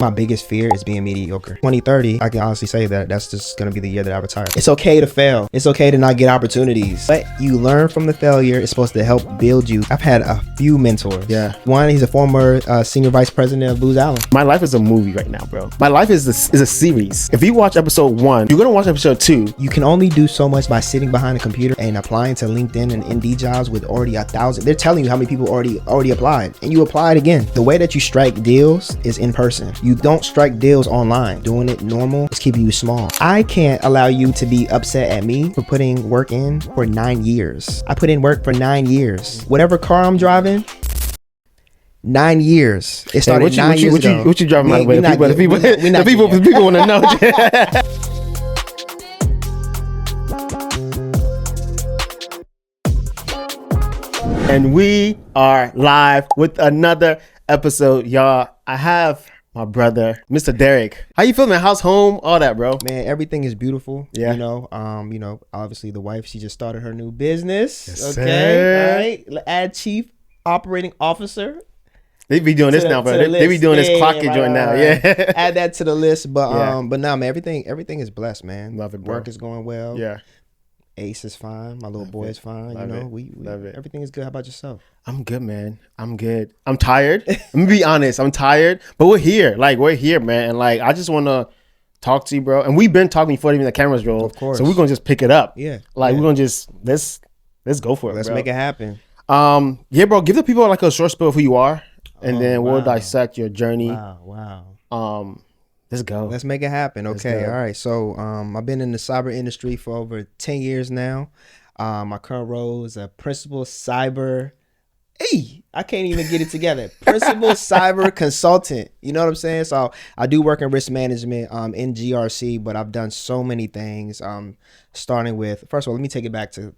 My biggest fear is being mediocre. 2030, I can honestly say that that's just gonna be the year that I retire. It's okay to fail. It's okay to not get opportunities. But you learn from the failure. It's supposed to help build you. I've had a few mentors. Yeah. One, he's a former senior vice president of Booz Allen. My life is a movie right now, bro. My life is a series. If you watch episode 1, you're gonna watch episode 2. You can only do so much by sitting behind a computer and applying to LinkedIn and Indeed jobs with already 1,000. They're telling you how many people already applied, and you applied again. The way that you strike deals is in person. You don't strike deals online. Doing it normal is keeping you small. I can't allow you to be upset at me for putting work in for 9 years. I put in work for 9 years. Whatever car I'm driving, 9 years. It started 9 years ago. What you driving my way? The people want to know. And we are live with another episode, y'all. I have my brother, Mr. Derrick. How you feeling, man? How's home? All that, bro. Man, everything is beautiful. Yeah. Obviously the wife, she just started her new business. Yes, okay. sir. All right. Add chief operating officer. They be doing this now, bro. They be doing this clocking joint now. Yeah. Add that to the list. But Yeah. but no, man, everything is blessed, man. Love it, bro. Work is going well. Yeah. Ace is fine. My little boy is fine. Love it. We Love it. everything is good. How about yourself? I'm good, man. I'm good. I'm tired. Let me be honest. I'm tired, but we're here. We're here, man. And I just want to talk to you, bro. And we've been talking before even the cameras roll. Of course. So we're going to just pick it up. Yeah. We're going to just, let's go for it, Let's bro. make it happen. Yeah, bro. Give the people a short spill of who you are, and then we'll wow. dissect your journey. Wow. Let's go. Let's make it happen. Okay. go. All right. So I've been in the cyber industry for over 10 years now. My current role is a principal cyber. I can't even get it together. Principal cyber consultant. You know what I'm saying? So I do work in risk management in GRC, but I've done so many things. Starting with, first of all, let me take it back to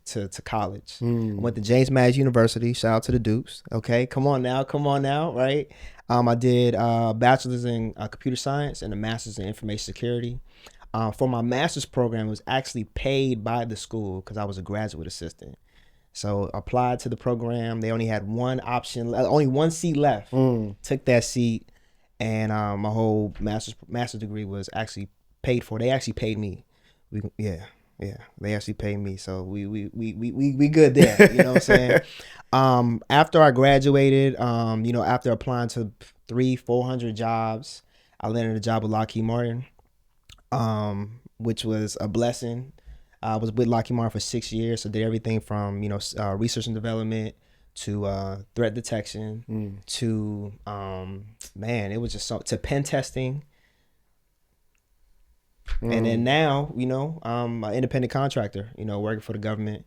college. I went to James Madison University. Shout out to the Dupes. Okay, come on now, right? I did a bachelor's in computer science and a master's in information security. For my master's program, it was actually paid by the school because I was a graduate assistant. So applied to the program. They only had one option, only one seat left. Took that seat, and my whole master's degree was actually paid for. They actually paid me. Yeah. They actually paid me. So we good there. You know what I'm saying? After I graduated, after applying to 300-400 jobs, I landed a job with Lockheed Martin, which was a blessing. I was with Lockheed Martin for 6 years, so did everything from research and development to threat detection to it was just to pen testing, and then now I'm an independent contractor, working for the government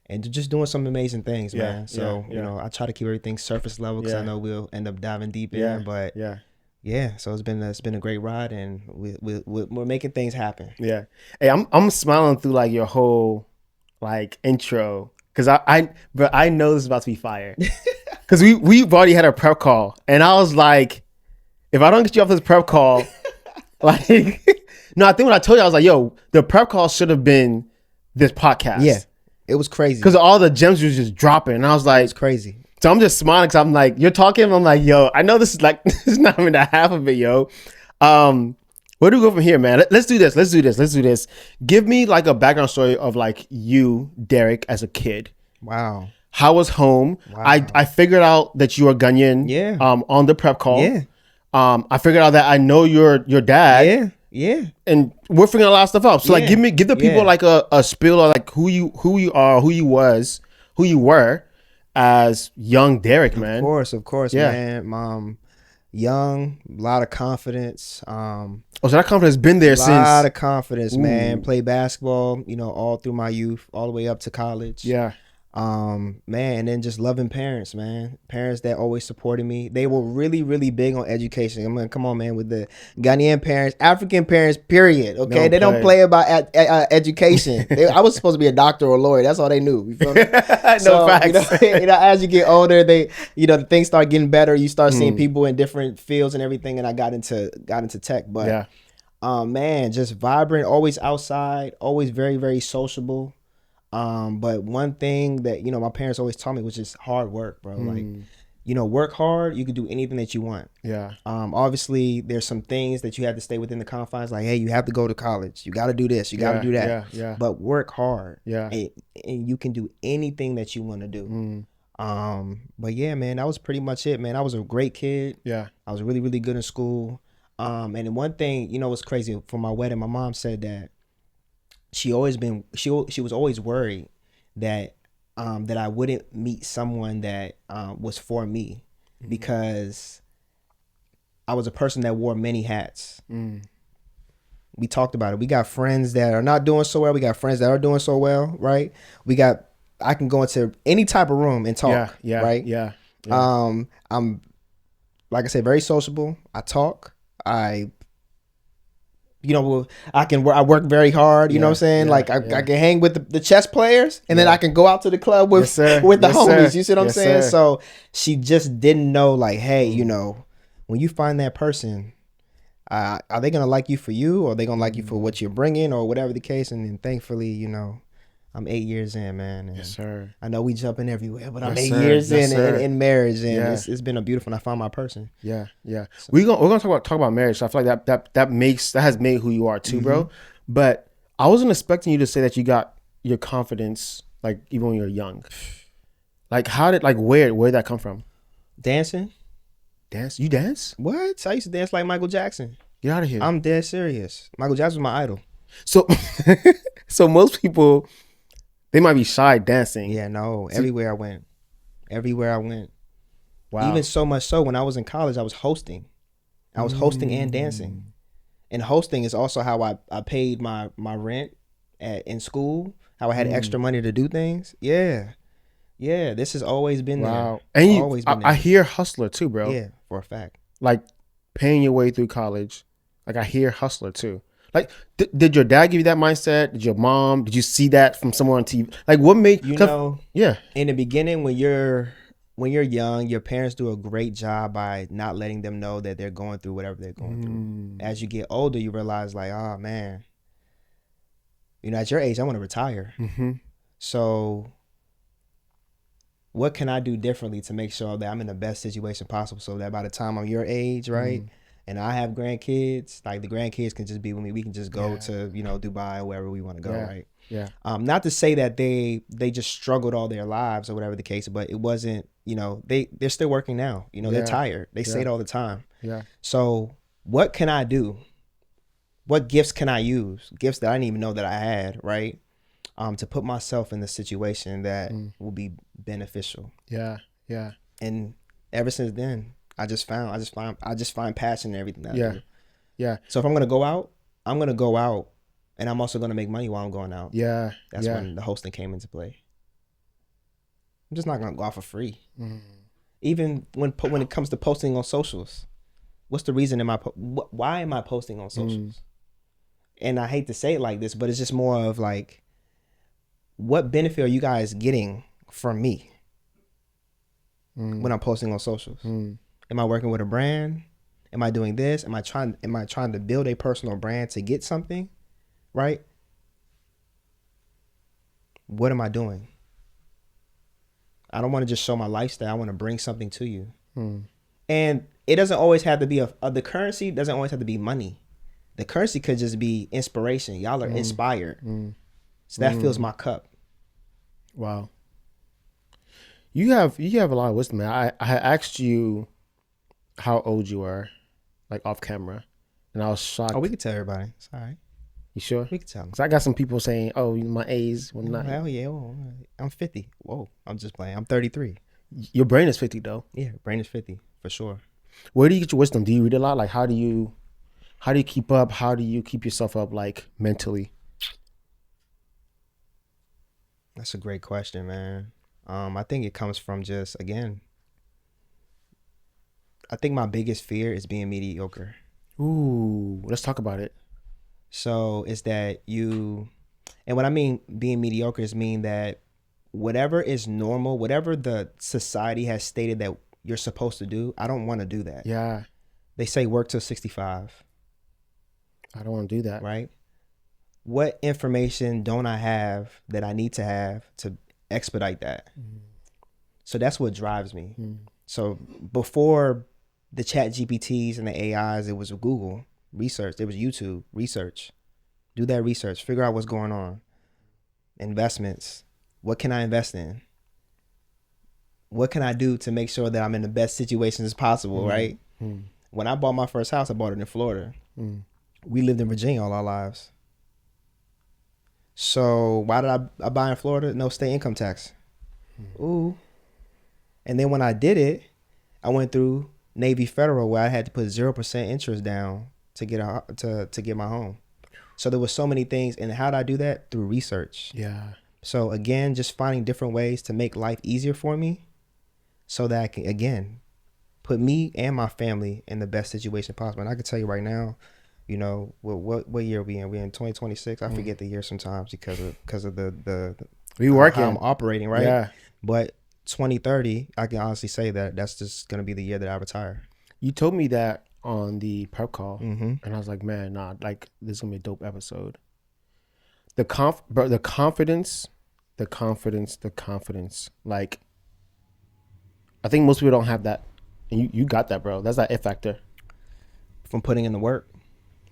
and just doing some amazing things, man. So I try to keep everything surface level because I know we'll end up diving deep in, but so it's been a great ride, and we're making things happen. Yeah. Hey, I'm smiling through your whole intro because I know this is about to be fire because we've already had a prep call, and I was like, if I don't get you off this prep call, no, I think what I told you, I was like, yo, the prep call should have been this podcast. Yeah, it was crazy because all the gems was just dropping, and I was like, it's crazy. So I'm just smiling because I'm like, you're talking, and I'm like, yo, I know this is not even the half of it, yo. Where do we go from here, man? Let's do this. Give me a background story of you, Derrick, as a kid. Wow. How was home? Wow. I figured out that you were Ghanaian. Yeah. On the prep call. Yeah. I figured out that I know your dad. Yeah. Yeah. And we're figuring a lot of stuff out. So give the people a spill of who you are, who you were as young Derrick, man. Of course, man. Young, a lot of confidence. So that confidence been there since. A lot of confidence, man. Played basketball, all through my youth, all the way up to college. Yeah. Man, and then just loving parents, man. Parents that always supported me. They were really, really big on education. I mean, come on, man, with the Ghanaian parents, African parents, period. Okay, they don't play about education. I was supposed to be a doctor or a lawyer. That's all they knew. You feel me? Facts. As you get older, the things start getting better. You start seeing people in different fields and everything. And I got into tech, but man, just vibrant, always outside, always very, very sociable. But one thing that my parents always taught me was just hard work, bro. work hard, you can do anything that you want. Yeah. Obviously there's some things that you have to stay within the confines, like, hey, you have to go to college, you got to do this, you got to do that. Yeah. But work hard. Yeah. And you can do anything that you want to do. But yeah, man, that was pretty much it, man. I was a great kid. Yeah. I was really, really good in school. And then one thing, what's crazy, for my wedding, my mom said that she was always worried that that I wouldn't meet someone that was for me, because I was a person that wore many hats. We talked about it. We got friends that are not doing so well. We got friends that are doing so well, right? I can go into any type of room and talk, right? Yeah. I'm, like I said, very sociable. I talk. I work very hard. You know what I'm saying? Yeah, like I can hang with the chess players, and then I can go out to the club with the homies. You see what I'm saying? Sir. So she just didn't know, like, hey, when you find that person, are they gonna like you for you, or are they gonna like you for what you're bringing, or whatever the case? And then thankfully, I'm 8 years in, man. And yes, sir. I know we jumping everywhere, but I'm Yes, 8 sir. years Yes, in marriage, and Yeah. it's been a beautiful. And I found my person. Yeah. We're gonna talk about marriage. So I feel like that has made who you are too, bro. But I wasn't expecting you to say that you got your confidence like even when you're young. Like where'd that come from? Dancing. Dance? You dance? What? I used to dance like Michael Jackson. Get out of here. I'm dead serious. Michael Jackson was my idol. So so most people, they might be shy dancing. Yeah, no. Everywhere I went. Wow. Even so much so, when I was in college, I was hosting. I was hosting and dancing. And hosting is also how I paid my rent in school, how I had extra money to do things. Yeah. This has always been there. And I hear hustler too, bro. Yeah, for a fact. Like paying your way through college. Like I hear hustler too. Like, did your dad give you that mindset? Did your mom? Did you see that from somewhere on TV? Like, what made Yeah. In the beginning, when you're young, your parents do a great job by not letting them know that they're going through whatever they're going through. As you get older, you realize, like, oh man, at your age, I want to retire. So, what can I do differently to make sure that I'm in the best situation possible, so that by the time I'm your age, right? And I have grandkids, like the grandkids can just be with me. We can just go to, Dubai or wherever we want to go, right? Yeah. Not to say that they just struggled all their lives or whatever the case, but it wasn't, they're still working now. They're tired. They say it all the time. Yeah. So what can I do? What gifts can I use? Gifts that I didn't even know that I had, right? To put myself in the situation that will be beneficial. Yeah. And ever since then, I just find passion in everything that I do. Yeah. So if I'm gonna go out, I'm gonna go out, and I'm also gonna make money while I'm going out. Yeah. That's when the hosting came into play. I'm just not gonna go out for free. Even when it comes to posting on socials, what's the reason why am I posting on socials? And I hate to say it like this, but it's just more of like, what benefit are you guys getting from me when I'm posting on socials? Am I working with a brand? Am I doing this? Am I trying to build a personal brand to get something? Right? What am I doing? I don't want to just show my lifestyle. I want to bring something to you. And it doesn't always have to be the currency doesn't always have to be money. The currency could just be inspiration. Y'all are inspired. So that fills my cup. Wow. You have a lot of wisdom, man. I asked you how old you are, like off camera, and I was shocked. Oh, we could tell everybody. It's all right. You sure? We could tell them. Because I got some people saying, "Oh, my age." Well, not. Hell yeah! Oh, I'm 50. Whoa! I'm just playing. I'm 33. Your brain is 50 though. Yeah, brain is 50 for sure. Where do you get your wisdom? Do you read a lot? Like, how do you keep up? How do you keep yourself up, like mentally? That's a great question, man. I think it comes from just, again, I think my biggest fear is being mediocre. Ooh, let's talk about it. So it's that and what I mean being mediocre is mean that whatever is normal, whatever the society has stated that you're supposed to do, I don't want to do that. Yeah. They say work till 65. I don't want to do that. Right? What information don't I have that I need to have to expedite that? So that's what drives me. So before the chat GPTs and the AIs, it was Google research. There was YouTube research. Do that research. Figure out what's going on. Investments. What can I invest in? What can I do to make sure that I'm in the best situations as possible, right? When I bought my first house, I bought it in Florida. We lived in Virginia all our lives. So why did I buy in Florida? No state income tax. Ooh. And then when I did it, I went through Navy Federal where I had to put 0% interest down to get to get my home. So there was so many things. And how did I do that? Through research. Yeah. So again, just finding different ways to make life easier for me so that I can, again, put me and my family in the best situation possible. And I can tell you right now, you know, what year are we in? We're in 2026. I forget the year sometimes because of the we working. how I'm operating, right? Yeah. But 2030, I can honestly say that that's just going to be the year that I retire. You told me that on the prep call, Mm-hmm. and I was like, man, nah, like this is gonna be a dope episode. The confidence. Like, I think most people don't have that, and you got that, bro. That's that it factor. From putting in the work.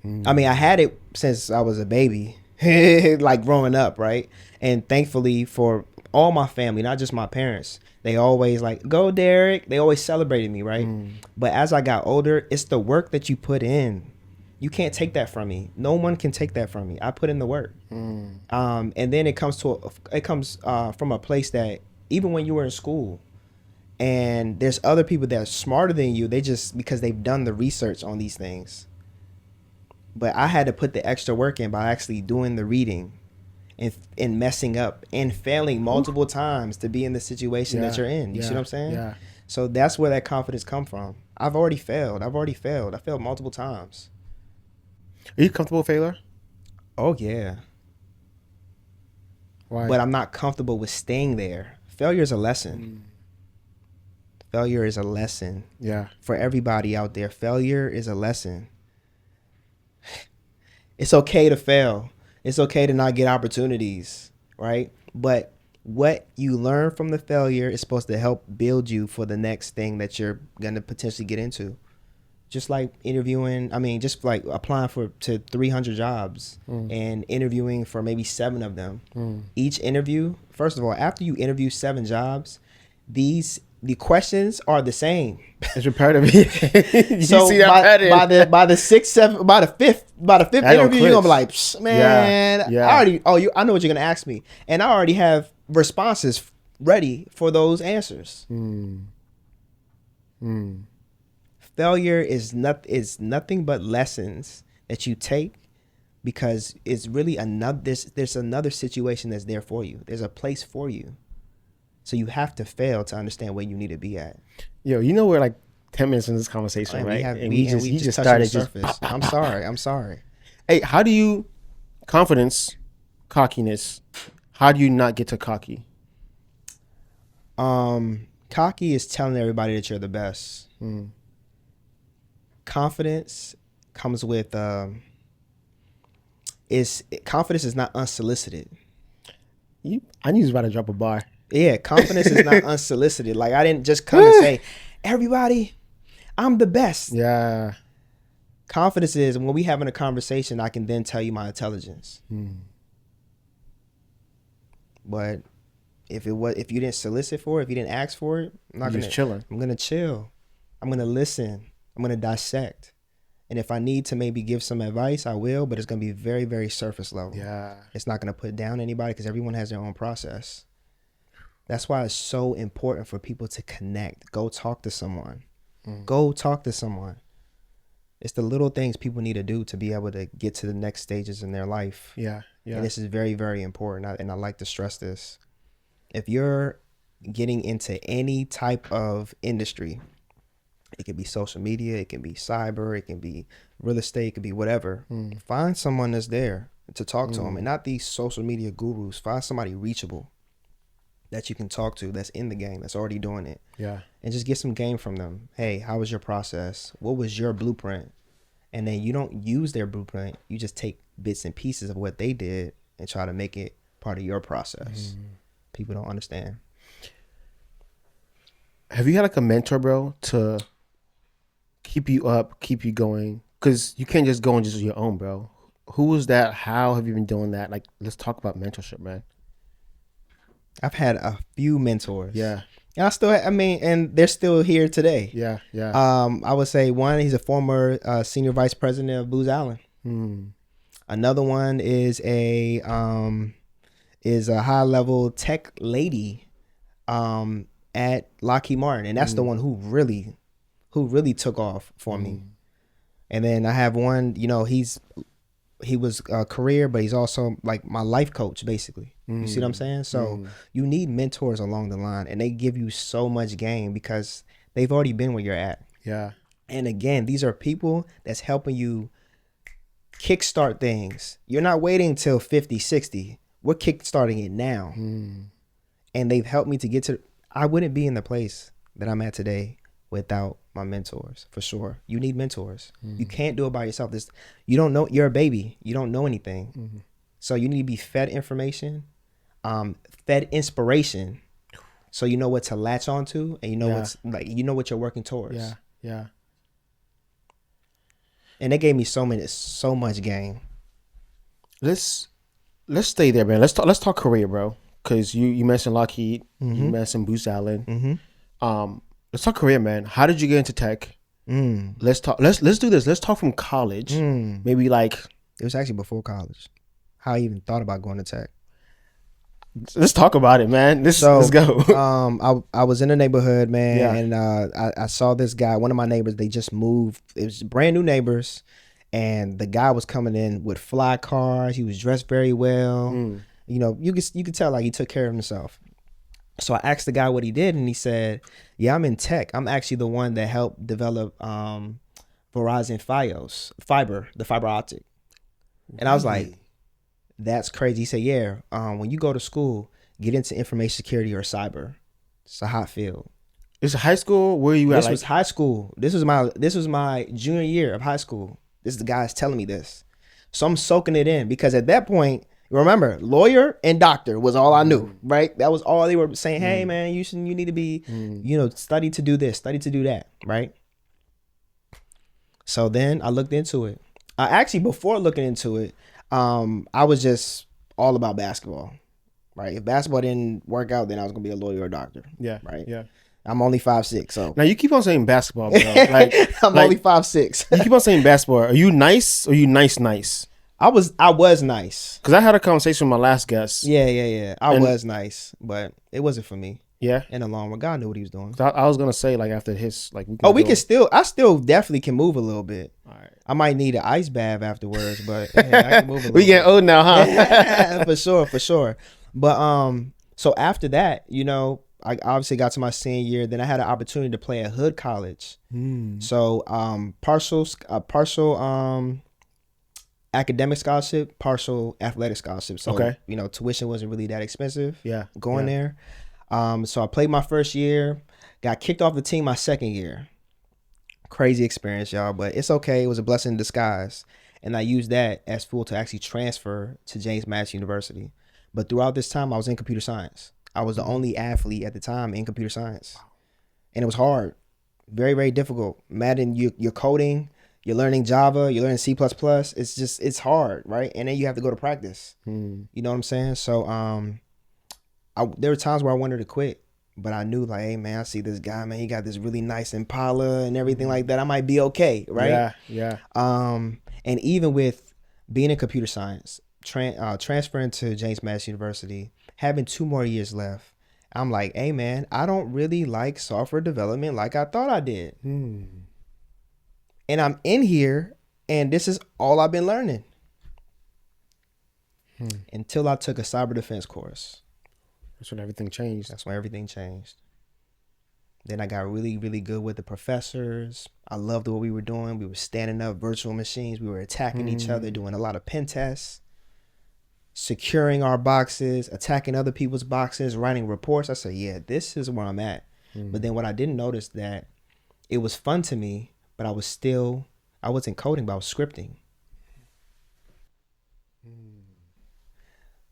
I mean, I had it since I was a baby, like growing up, right? And thankfully for all my family, not just my parents, they always like, go Derrick. They always celebrated me, right? But as I got older, it's the work that you put in. You can't take that from me. No one can take that from me. I put in the work. And then it comes from a place that even when you were in school, and there's other people that are smarter than you, they just because they've done the research on these things. But I had to put the extra work in by actually doing the reading and messing up and failing multiple times to be in the situation that you're in. You see what I'm saying? Yeah. So that's where that confidence come from. I've already failed. I failed multiple times. Are you comfortable with failure? Oh, yeah. Why? But I'm not comfortable with staying there. Failure is a lesson. Failure is a lesson. Yeah. For everybody out there, failure is a lesson. It's okay to fail. It's okay to not get opportunities, right? But what you learn from the failure is supposed to help build you for the next thing that you're going to potentially get into. Just like just like applying to 300 jobs and interviewing for maybe 7 of them. Each interview, first of all, after you interview 7 jobs, the questions are the same. It's repetitive. You so see that by the fifth interview, you're gonna be like, man, Yeah. I know what you're gonna ask me, and I already have responses ready for those answers. Failure is nothing but lessons that you take because it's really there's another situation that's there for you. There's a place for you. So you have to fail to understand where you need to be at. Yo, you know we're like 10 minutes in this conversation, right? We just started the surface. I'm sorry. Hey, how do you cockiness? How do you not get to cocky? Cocky is telling everybody that you're the best. Confidence comes with confidence is not unsolicited. I knew you was about to drop a bar. Yeah, confidence is not unsolicited. Like I didn't just come and say, everybody, I'm the best. Yeah. Confidence is when we having a conversation, I can then tell you my intelligence. But if you didn't solicit for it, if you didn't ask for it, chilling. I'm gonna chill. I'm gonna listen. I'm gonna dissect. And if I need to maybe give some advice, I will, but it's gonna be very, very surface level. Yeah. It's not gonna put down anybody because everyone has their own process. That's why it's so important for people to connect. Go talk to someone. Go talk to someone. It's the little things people need to do to be able to get to the next stages in their life. Yeah. And this is very, very important. And I like to stress this. If you're getting into any type of industry, it could be social media, it can be cyber, it can be real estate, it could be whatever. Find someone that's there to talk to them, and not these social media gurus. Find somebody reachable that you can talk to that's in the game, that's already doing it. Yeah. And just get some game from them. Hey, how was your process? What was your blueprint? And then you don't use their blueprint. You just take bits and pieces of what they did and try to make it part of your process. People don't understand. Have you had like a mentor, bro, to keep you up, keep you going? Because you can't just go and just do your own, bro. Who was that? How have you been doing that? Like, let's talk about mentorship, man. I've had a few mentors. Yeah, And and they're still here today. yeah, yeah. I would say one, he's a former senior vice president of Booz Allen. Mm, Another one is a high level tech lady at Lockheed Martin, and that's the one who really took off for me. And then I have one, he was a career, but he's also like my life coach, basically. You see what I'm saying? So you need mentors along the line, and they give you so much game because they've already been where you're at. yeah, And again, these are people that's helping you kickstart things. You're not waiting till 50, 60. We're kickstarting it now. And they've helped me to get to, I wouldn't be in the place that I'm at today without my mentors, for sure. You need mentors. You can't do it by yourself. You don't know, you're a baby. You don't know anything. So you need to be fed information, fed inspiration, so you know what to latch onto, and you know what you're working towards. yeah, yeah. And they gave me so much game. Let's stay there, man. Let's talk career, bro. Because you mentioned Lockheed, you mentioned Booz Allen. Let's talk career, man. How did you get into tech? Let's talk. Let's do this. Let's talk from college. Maybe like It was actually before college. How I even thought about going to tech. let's talk about it, man. Let's go. I was in the neighborhood, man, and I saw this guy. One of my neighbors, they just moved. It was brand new neighbors, and the guy was coming in with fly cars. He was dressed very well. You could tell like he took care of himself. So I asked the guy what he did, and he said, "Yeah, I'm in tech. I'm actually the one that helped develop Verizon Fios the fiber optic." And I was like, "That's crazy." He said, "Yeah, when you go to school, get into information security or cyber. It's a hot field." It's high school. Where you at? This was high school. This was my junior year of high school. This is the guy's telling me this, so I'm soaking it in because at that point, remember, lawyer and doctor was all I knew, right? That was all they were saying. Hey, man, you need to be, study to do this, study to do that, right? So then I looked into it. Actually, before looking into it, I was just all about basketball, right? If basketball didn't work out, then I was gonna be a lawyer or a doctor. Yeah, right. Yeah. I'm only 5'6", so now you keep on saying basketball, bro. Like I'm only 5'6". You keep on saying basketball. Are you nice? Or are you nice? I was nice. Because I had a conversation with my last guest. Yeah. I was nice, but it wasn't for me. Yeah. In the long run, God knew what he was doing. I was gonna say like after his like. I still definitely can move a little bit. All right. I might need an ice bath afterwards, but I can move a little. We getting old now, huh? For sure. But so after that, I obviously got to my senior year. Then I had an opportunity to play at Hood College. So partial academic scholarship, partial athletic scholarship. So okay. Tuition wasn't really that expensive. Yeah. Going there. So I played my first year, got kicked off the team my second year. Crazy experience, y'all, but it's okay. It was a blessing in disguise. And I used that as fuel to actually transfer to James Madison University. But throughout this time, I was in computer science. I was the only athlete at the time in computer science. And it was hard. Very, very difficult. Madden, you're coding, you're learning Java, you're learning C++. It's hard, right? And then you have to go to practice. You know what I'm saying? So there were times where I wanted to quit, but I knew like, hey man, I see this guy, man, he got this really nice Impala and everything like that. I might be okay, right? Yeah. And even with being in computer science, transferring to James Madison University, having 2 more years left, I'm like, hey man, I don't really like software development like I thought I did. And I'm in here, and this is all I've been learning until I took a cyber defense course. That's when everything changed. That's when everything changed. Then I got really, really good with the professors. I loved what we were doing. We were standing up virtual machines. We were attacking each other, doing a lot of pen tests, securing our boxes, attacking other people's boxes, writing reports. I said, yeah, this is where I'm at. But then what I didn't notice that it was fun to me, but I wasn't coding, but I was scripting.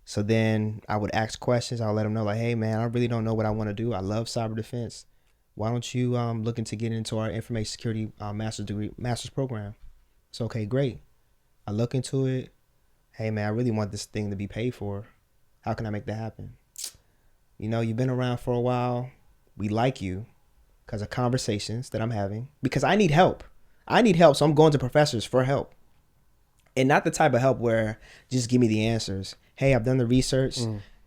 So then I would ask questions. I'll let them know like, hey man, I really don't know what I want to do. I love cyber defense. why don't you look into getting into our information security master's program? It's okay, great. I look into it. Hey man, I really want this thing to be paid for. How can I make that happen? You know, you've been around for a while. We like you because of conversations that I'm having, because I need help. So I'm going to professors for help. And not the type of help where just give me the answers. Hey, I've done the research.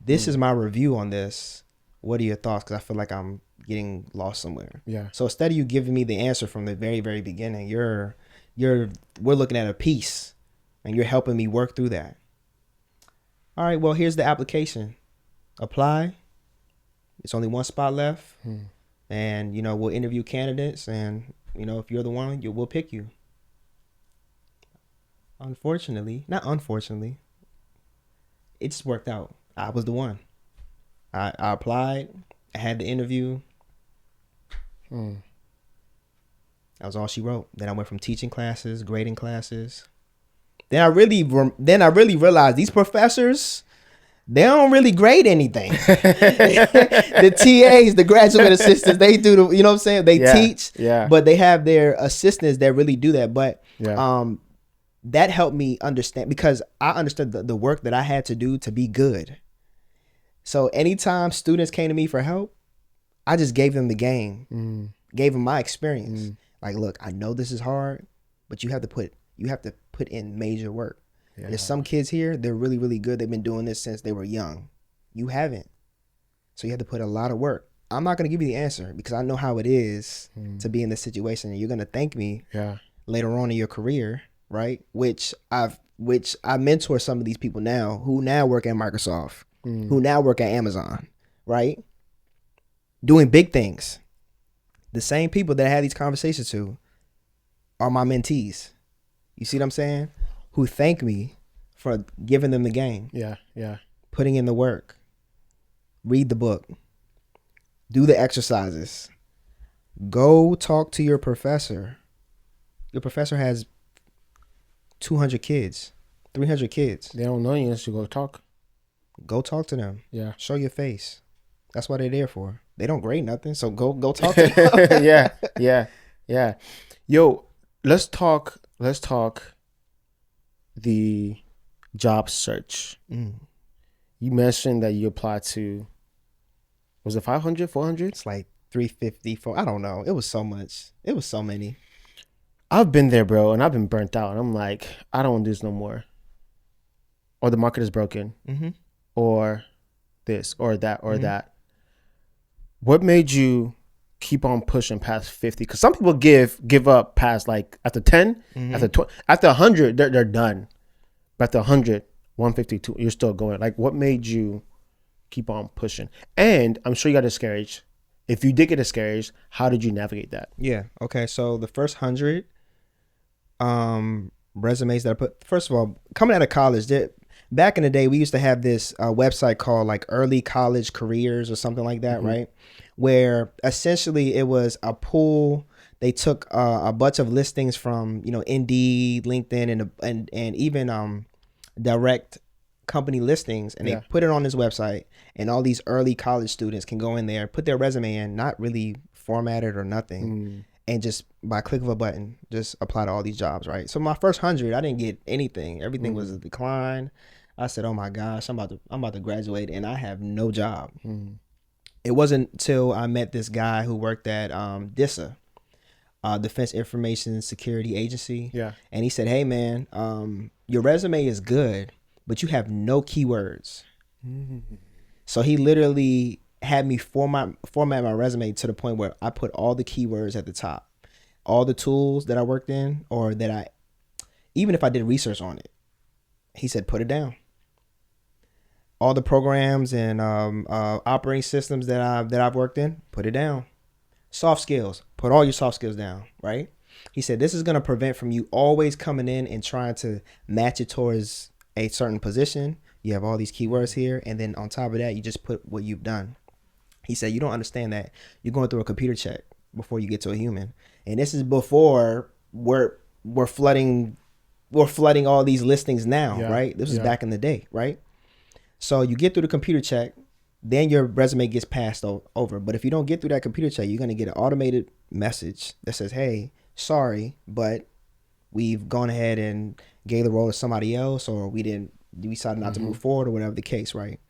This is my review on this. What are your thoughts? Because I feel like I'm getting lost somewhere. Yeah. So instead of you giving me the answer from the very, very beginning, we're looking at a piece and you're helping me work through that. All right, well, here's the application. Apply. It's only one spot left. And, you know, we'll interview candidates, and, you know, if you're the one, we'll pick you. Not unfortunately, it just worked out. I was the one. I applied. I had the interview. That was all she wrote. Then I went from teaching classes, grading classes. Then I really realized these professors, they don't really grade anything. The TAs, the graduate assistants, they do the, you know what I'm saying? They teach, but they have their assistants that really do that. But that helped me understand, because I understood the work that I had to do to be good. So anytime students came to me for help, I just gave them the game, gave them my experience. Like, look, I know this is hard, but you have to put in major work. There's some kids here, they're really, really good. They've been doing this since they were young. You haven't. So you have to put a lot of work. I'm not going to give you the answer because I know how it is to be in this situation. And you're going to thank me later on in your career, right? Which I mentor some of these people now who now work at Microsoft, who now work at Amazon, right? Doing big things. The same people that I had these conversations to are my mentees. You see what I'm saying? Who thank me for giving them the game. Yeah. Putting in the work. Read the book. Do the exercises. Go talk to your professor. Your professor has 200 kids, 300 kids. They don't know you unless you go talk. Go talk to them. Yeah. Show your face. That's what they're there for. They don't grade nothing, so go talk to them. Yeah. Yo, let's talk the job search. You mentioned that you applied to, was it 500, 400? It's like 350, I don't know. It was so much. It was so many. I've been there, bro, and I've been burnt out. I'm like, I don't want to do this no more. Or the market is broken. Or this, or that, or that. What made you keep on pushing past 50? Because some people give up past, like, after 10, after 20, after 100, they're done. But after 100, 152, you're still going. Like, what made you keep on pushing? And I'm sure you got discouraged. If you did get discouraged, how did you navigate that? Yeah. Okay. So the first 100 resumes that I put, first of all, coming out of college, back in the day, we used to have this website called like Early College Careers or something like that, right? Where essentially it was a pool. They took a bunch of listings from, you know, Indeed, LinkedIn, and even direct company listings, and they put it on this website, and all these early college students can go in there, put their resume in, not really formatted or nothing, and just by click of a button, just apply to all these jobs, right? So my first 100, I didn't get anything. Everything was a decline. I said, oh my gosh, I'm about to graduate and I have no job. It wasn't until I met this guy who worked at DISA, Defense Information Security Agency. Yeah. And he said, hey man, your resume is good, but you have no keywords. So he literally had me format my resume to the point where I put all the keywords at the top. All the tools that I worked in, or that even if I did research on it, he said, put it down. All the programs and operating systems that I've worked in, put it down. Soft skills, put all your soft skills down, right? He said, this is going to prevent from you always coming in and trying to match it towards a certain position. You have all these keywords here, and then on top of that, you just put what you've done. He said, you don't understand that you're going through a computer check before you get to a human. And this is before we're flooding all these listings now, right? This is back in the day, right? So you get through the computer check, then your resume gets passed over. But if you don't get through that computer check, you're going to get an automated message that says, hey, sorry, but we've gone ahead and gave the role to somebody else, or we decided not to move forward, or whatever the case, right?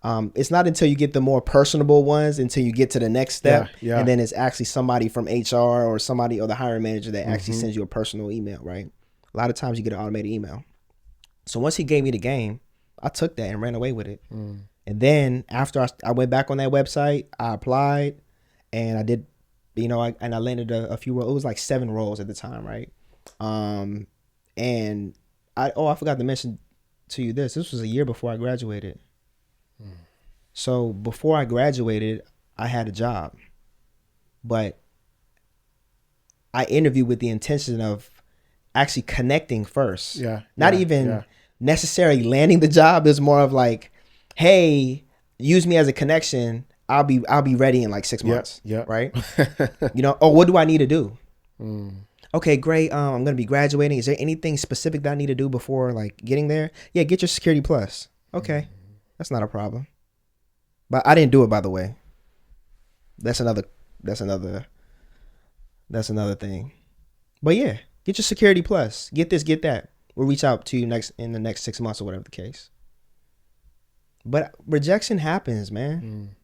It's not until you get the more personable ones, until you get to the next step, and then it's actually somebody from HR or somebody or the hiring manager that actually sends you a personal email, right? A lot of times you get an automated email. So once he gave me the game, I took that and ran away with it. And then after I went back on that website, I applied, and I did, and I landed a few roles. It was like 7 roles at the time, right? And I forgot to mention to you this. This was a year before I graduated. So before I graduated, I had a job, but I interviewed with the intention of actually connecting first. Not even necessarily landing the job. It's more of like, hey, use me as a connection. I'll be ready in like 6 months. Right. What do I need to do? Okay, great. I'm going to be graduating. Is there anything specific that I need to do before like getting there? Yeah. Get your Security Plus. Okay. That's not a problem. But I didn't do it, by the way. That's another thing. But yeah, get your Security Plus. Get this, get that. We'll reach out to you in the next 6 months or whatever the case. But rejection happens, man.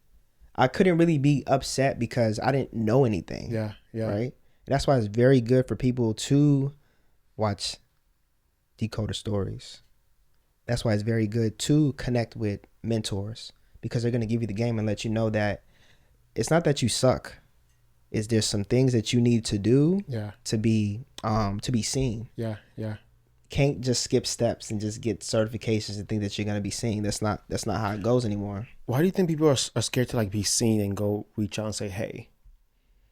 I couldn't really be upset because I didn't know anything. Right? And that's why it's very good for people to watch Decoder Stories. That's why it's very good to connect with mentors, because they're going to give you the game and let you know that it's not that you suck. Is there's some things that you need to do to be seen. Can't just skip steps and just get certifications and think that you're going to be seen. That's not how it goes anymore. Why do you think people are scared to like be seen and go reach out and say, hey,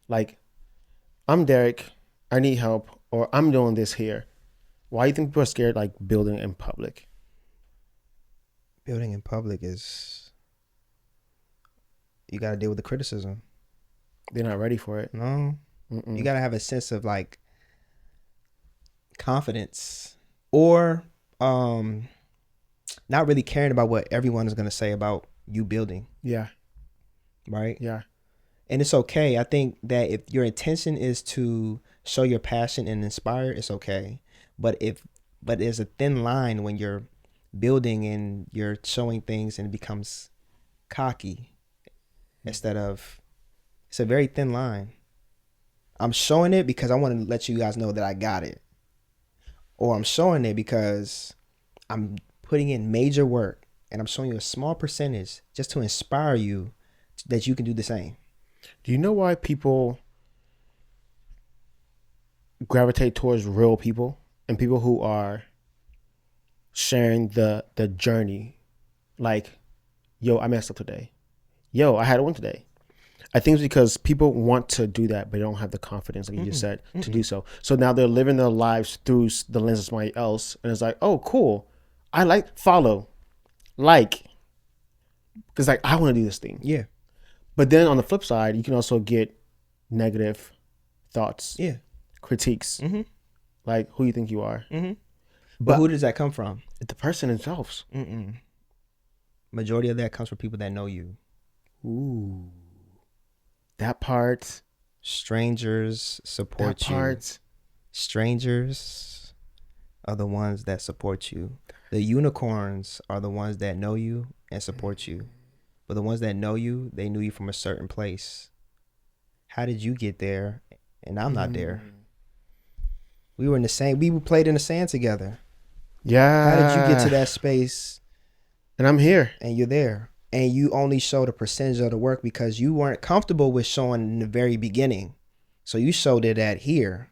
like, I'm Derrick, I need help, or I'm doing this here? Why do you think people are scared like building in public? Building in public is, you got to deal with the criticism. They're not ready for it. No. You got to have a sense of like confidence, or not really caring about what everyone is going to say about you building. Right? And it's okay. I think that if your intention is to show your passion and inspire, it's okay. But there's a thin line when you're building and you're showing things and it becomes cocky instead of, it's a very thin line. I'm showing it because I want to let you guys know that I got it. Or I'm showing it because I'm putting in major work and I'm showing you a small percentage just to inspire you that you can do the same. Do you know why people gravitate towards real people and people who are sharing the journey? Like, yo, I messed up today. Yo, I had a win today. I think it's because people want to do that, but they don't have the confidence, like you just said, to do so. So now they're living their lives through the lens of somebody else. And it's like, oh, cool. I like, follow, like, because like, I want to do this thing. Yeah. But then on the flip side, you can also get negative thoughts. Yeah. Critiques. Like, who you think you are. But who does that come from? The person themselves. Majority of that comes from people that know you. Ooh. That part. Strangers support that you. Part. Strangers are the ones that support you. The unicorns are the ones that know you and support you. But the ones that know you, they knew you from a certain place. How did you get there? And I'm not there. We played in the sand together. Yeah. How did you get to that space? And I'm here. And you're there. And you only showed a percentage of the work because you weren't comfortable with showing in the very beginning. So you showed it at here.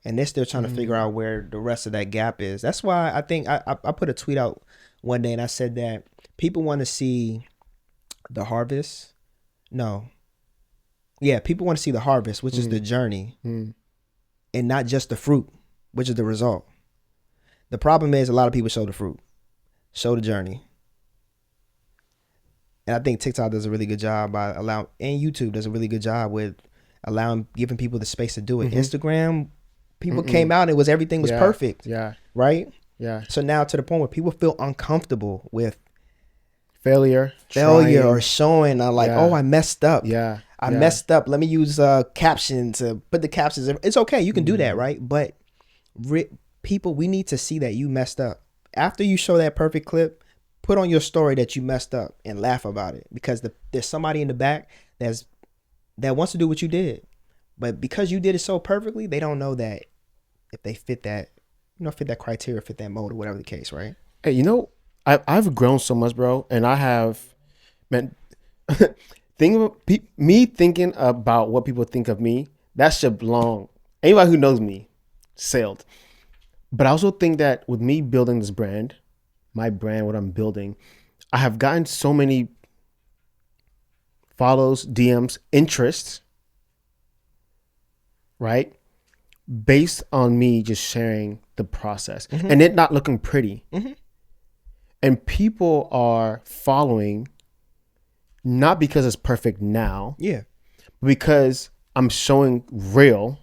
And they're still trying to figure out where the rest of that gap is. That's why I think I put a tweet out one day and I said that people want to see the harvest. No. Yeah, people want to see the harvest, which is the journey, and not just the fruit, which is the result. The problem is a lot of people show the fruit, show the journey. And I think TikTok does a really good job and YouTube does a really good job with giving people the space to do it. Instagram, people came out and everything was perfect. Yeah. Right? Yeah. So now to the point where people feel uncomfortable with failure, or trying. showing like, Yeah. oh, I messed up. Yeah. I Yeah. messed up. Let me use caption to put the captions. It's okay. You can do that, right? But people, we need to see that you messed up. After you show that perfect clip, put on your story that you messed up and laugh about it, because there's somebody in the back that wants to do what you did, but because you did it so perfectly, they don't know that if they fit that, fit that criteria, fit that mold, or whatever the case, right? Hey, I've grown so much, bro, and I have, man. Thinking about what people think of me, that ship long. Anybody who knows me sailed. But I also think that with me building this brand, my brand, what I'm building, I have gotten so many follows, DMs, interests, right? Based on me just sharing the process and it not looking pretty. And people are following not because it's perfect now, Yeah, but because I'm showing real.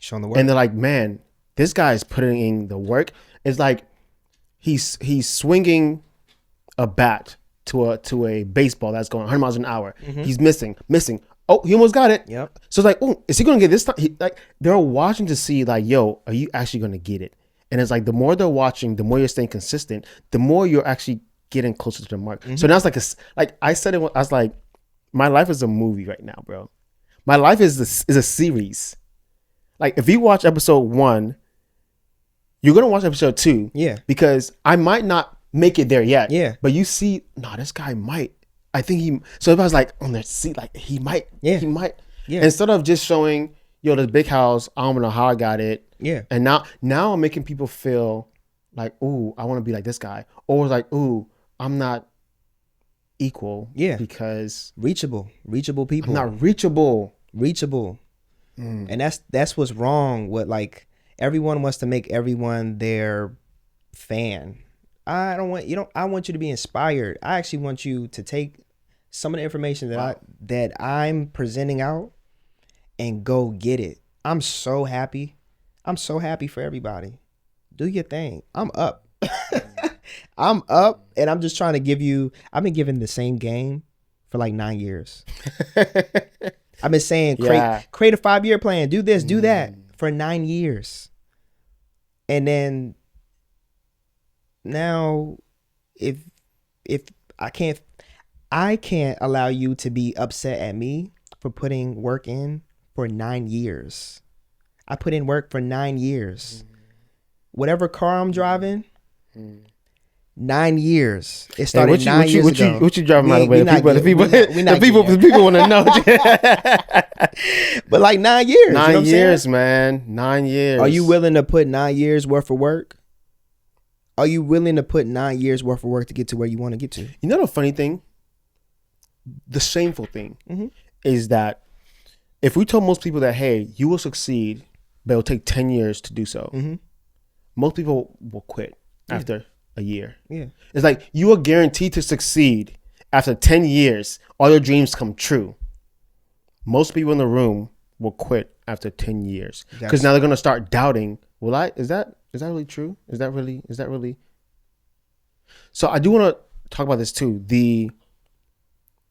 showing the work. And they're like, man, this guy is putting in the work. It's like he's swinging a bat to a baseball that's going 100 miles an hour. He's missing. Oh, he almost got it. Yep. So it's like, oh, is he gonna get this time? They're watching to see like, yo, are you actually gonna get it? And it's like the more they're watching, the more you're staying consistent, the more you're actually getting closer to the mark. So now it's like I said it. I was like, my life is a movie right now, bro. My life is a series. Like if you watch episode 1, you're gonna watch episode 2. Yeah. Because I might not make it there yet. Yeah. But you see, no, this guy might. I think he. So if I was like on the seat, like he might. Yeah. He might. Yeah. Instead of just showing, yo, this big house, I don't know how I got it. Yeah. And now I'm making people feel like, ooh, I want to be like this guy, or like, ooh, I'm not equal. Yeah. Because reachable people. I'm not reachable. And that's what's wrong with, like, everyone wants to make everyone their fan. I want you to be inspired. I actually want you to take some of the information that I'm presenting out and go get it. I'm so happy for everybody. Do your thing. I'm up. I'm up, and I'm just trying to give you. I've been giving the same game for like 9 years. I've been saying create a 5-year plan, do this, do that for 9 years. And then now if I can't allow you to be upset at me for putting work in for 9 years. I put in work for 9 years. Whatever car I'm driving, 9 years. It started 9 years ago. What you driving, by the way? The people want to know. But like 9 years. 9 years, man. 9 years. Are you willing to put 9 years worth of work? Are you willing to put 9 years worth of work to get to where you want to get to? You know the funny thing? The shameful thing is that if we told most people that, hey, you will succeed, but it'll take 10 years to do so, most people will quit after a year. Yeah. It's like you are guaranteed to succeed after 10 years. All your dreams come true. Most people in the room will quit after 10 years because now they're going to start doubting, is that really true? Is that really? So I do want to talk about this too. The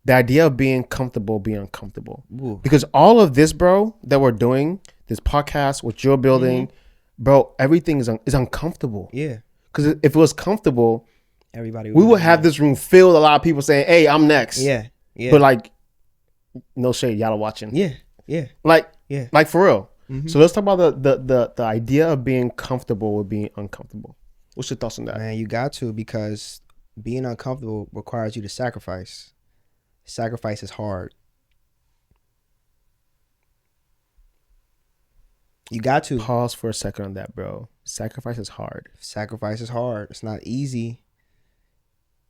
idea of being comfortable, being uncomfortable. Ooh. Because all of this, bro, that we're doing, this podcast, what you're building, bro, everything is uncomfortable. Yeah. Because if it was comfortable, everybody we would have this room filled with a lot of people saying, hey, I'm next. Yeah. Yeah. But like, no shade, y'all are watching. Yeah. Yeah. Like for real. So let's talk about the idea of being comfortable with being uncomfortable. What's your thoughts on that? Man, you got to, because being uncomfortable requires you to sacrifice. Sacrifice is hard. You got to. Pause for a second on that, bro. Sacrifice is hard. Sacrifice is hard. It's not easy.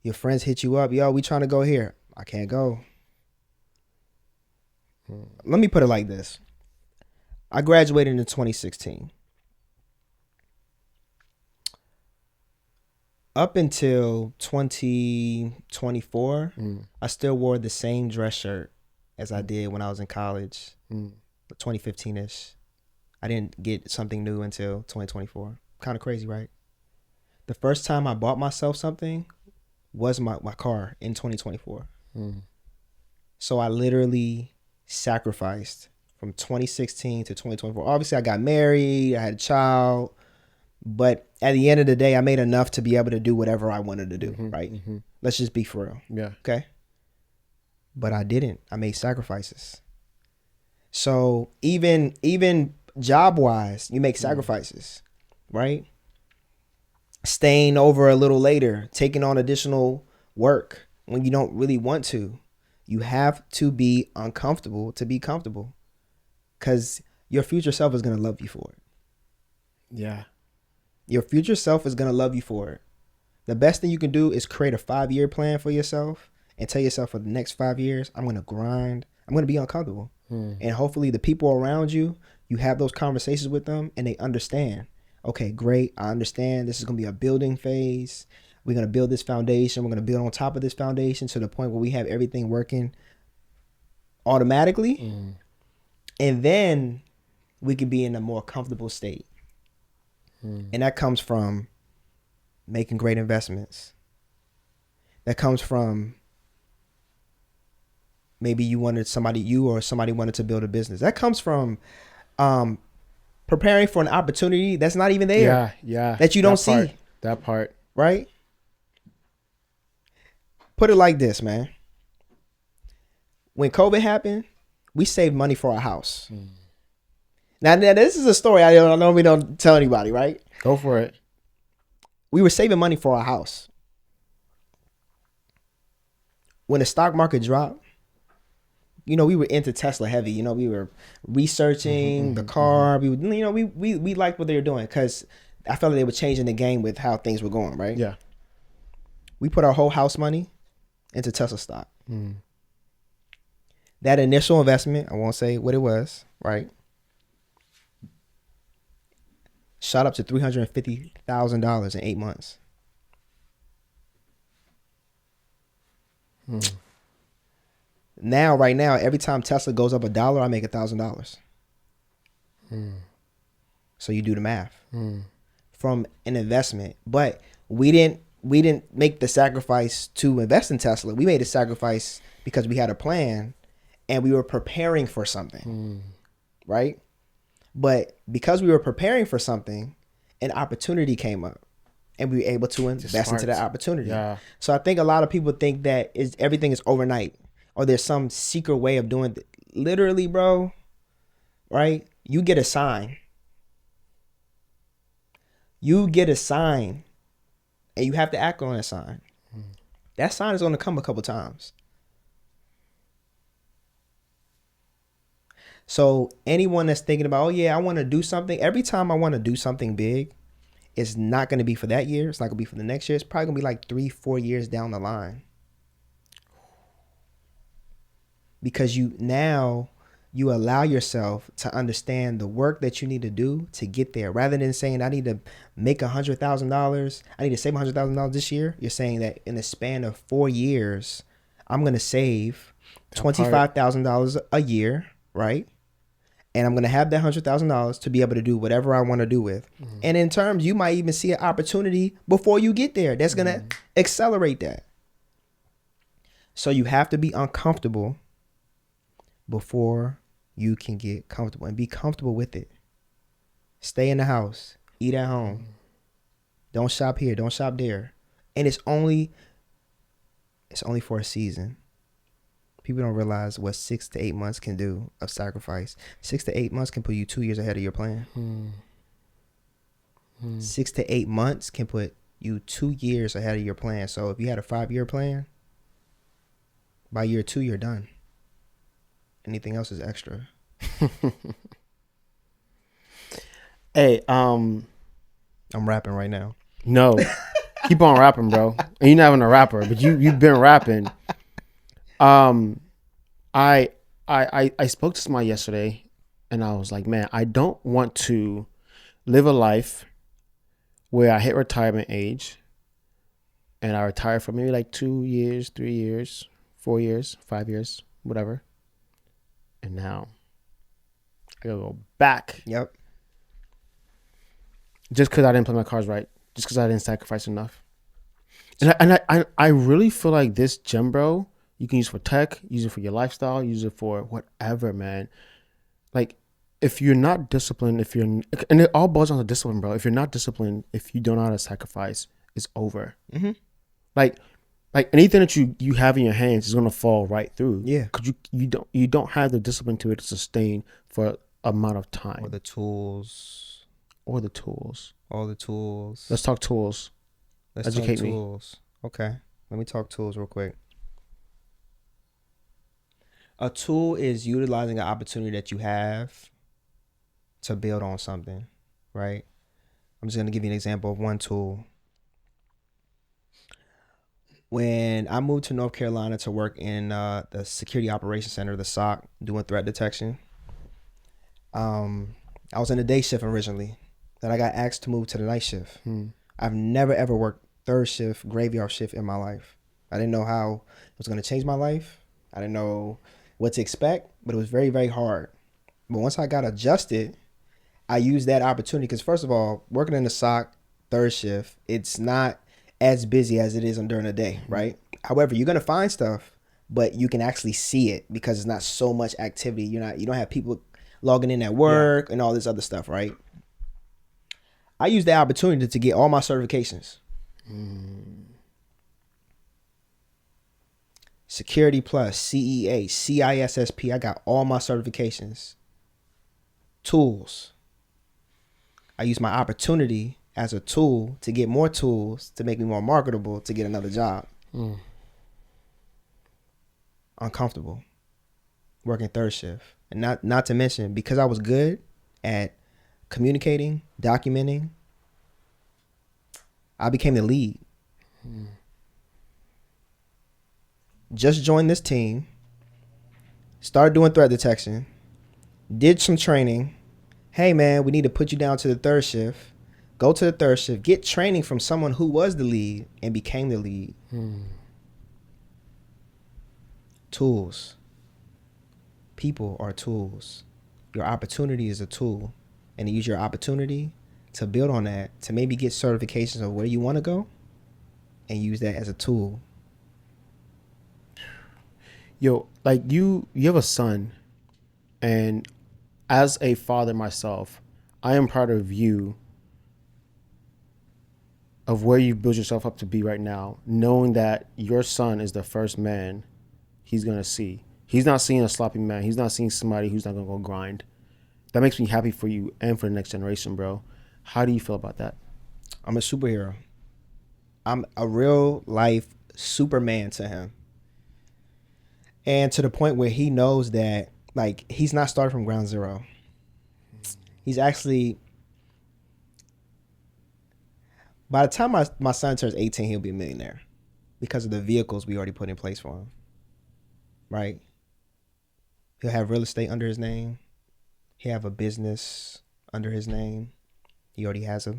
Your friends hit you up. Yo, we trying to go here. I can't go. Let me put it like this. I graduated in 2016. Up until 2024, I still wore the same dress shirt as I did when I was in college, 2015-ish. I didn't get something new until 2024. Kind of crazy, right? The first time I bought myself something was my car in 2024. Mm. So I literally sacrificed from 2016 to 2024. Obviously, I got married, I had a child, but at the end of the day, I made enough to be able to do whatever I wanted to do, right? Mm-hmm. Let's just be for real. Yeah. Okay? But I didn't. I made sacrifices. So even job-wise, you make sacrifices, right? Staying over a little later, taking on additional work when you don't really want to. You have to be uncomfortable to be comfortable, because your future self is going to love you for it. Yeah. Your future self is going to love you for it. The best thing you can do is create a 5-year plan for yourself and tell yourself, for the next 5 years, I'm going to grind. I'm going to be uncomfortable. And hopefully the people around you, you have those conversations with them and they understand. Okay, great. I understand this is going to be a building phase. We're going to build this foundation. We're going to build on top of this foundation to the point where we have everything working automatically. And then we can be in a more comfortable state. And that comes from making great investments. That comes from maybe you or somebody wanted to build a business. That comes from preparing for an opportunity that's not even there. Yeah. That you don't see. That part. Right? Put it like this, man. When COVID happened, we saved money for our house. Now, this is a story I know we don't tell anybody, right? Go for it. We were saving money for our house. When the stock market dropped, we were into Tesla heavy. We were researching the car. We liked what they were doing because I felt like they were changing the game with how things were going, right? Yeah. We put our whole house money into Tesla stock. That initial investment, I won't say what it was, right? Shot up to $350,000 in 8 months. Right now, every time Tesla goes up $1, I make $1,000. So you do the math from an investment. But we didn't make the sacrifice to invest in Tesla. We made a sacrifice because we had a plan and we were preparing for something, right? But because we were preparing for something, an opportunity came up and we were able to invest into that opportunity. Yeah. So I think a lot of people think that everything is overnight or there's some secret way of doing it. Literally, bro, right? You get a sign. You get a sign and you have to act on that sign. That sign is going to come a couple times. So anyone that's thinking about, oh yeah, I want to do something. Every time I want to do something big, it's not going to be for that year. It's not going to be for the next year. It's probably going to be like 3-4 years down the line. Because you allow yourself to understand the work that you need to do to get there. Rather than saying, I need to make $100,000. I need to save $100,000 this year. You're saying that in the span of 4 years, I'm going to save $25,000 a year, right? And I'm going to have that $100,000 to be able to do whatever I want to do with. And in terms, you might even see an opportunity before you get there. That's going to accelerate that. So you have to be uncomfortable before you can get comfortable, and be comfortable with it. Stay in the house, eat at home. Don't shop here, don't shop there. And it's only for a season. People don't realize what 6 to 8 months can do of sacrifice. 6 to 8 months can put you 2 years ahead of your plan. 6 to 8 months can put you 2 years ahead of your plan. So if you had a 5-year plan, by year 2, you're done. Anything else is extra. Hey, I'm rapping right now. No, keep on rapping, bro. And you're not even a rapper, but you've been rapping. I spoke to somebody yesterday, and I was like, man, I don't want to live a life where I hit retirement age, and I retire for maybe like 2 years, 3 years, 4 years, 5 years, whatever. And now I gotta go back. Yep. Just because I didn't play my cards right. Just because I didn't sacrifice enough. And I really feel like this gem, bro, you can use for tech, use it for your lifestyle, use it for whatever, man. Like, if you're not disciplined, and it all boils down to discipline, bro. If you're not disciplined, if you don't know how to sacrifice, it's over. Mm-hmm. Like anything that you have in your hands is gonna fall right through. Yeah. Because you don't have the discipline to it to sustain for amount of time. Or the tools. Or the tools. All the tools. Let's talk tools. Let's Educate talk me. tools. Okay. Let me talk tools real quick. A tool is utilizing an opportunity that you have to build on something, right? I'm just going to give you an example of one tool. When I moved to North Carolina to work in the Security Operations Center, the SOC, doing threat detection, I was in the day shift originally. Then I got asked to move to the night shift. I've never, ever worked third shift, graveyard shift in my life. I didn't know how it was going to change my life. I didn't know what to expect, but it was very, very hard. But once I got adjusted, I used that opportunity because, first of all, working in the SOC third shift, it's not as busy as it is during the day, right? However, you're going to find stuff, but you can actually see it because it's not so much activity. You don't have people logging in at work and all this other stuff, right? I used the opportunity to get all my certifications. Security Plus, CEA, CISSP. I got all my certifications. Tools. I use my opportunity as a tool to get more tools to make me more marketable to get another job. Uncomfortable. Working third shift. And not to mention, because I was good at communicating, documenting, I became the lead. Just joined this team, started doing threat detection, did some training. Hey man, we need to put you down to the third shift. Go to the third shift, get training from someone who was the lead and became the lead. Tools. People are tools. Your opportunity is a tool. And to use your opportunity to build on that, to maybe get certifications of where you want to go and use that as a tool. Yo, like you have a son, and as a father myself, I am proud of you, of where you build yourself up to be right now, knowing that your son is the first man he's gonna see. He's not seeing a sloppy man. He's not seeing somebody who's not gonna go grind. That makes me happy for you and for the next generation, bro. How do you feel about that? I'm a superhero. I'm a real life Superman to him. And to the point where he knows that, like, he's not starting from ground zero. He's actually, by the time my son turns 18, he'll be a millionaire because of the vehicles we already put in place for him. Right? He'll have real estate under his name. He'll have a business under his name. He already has a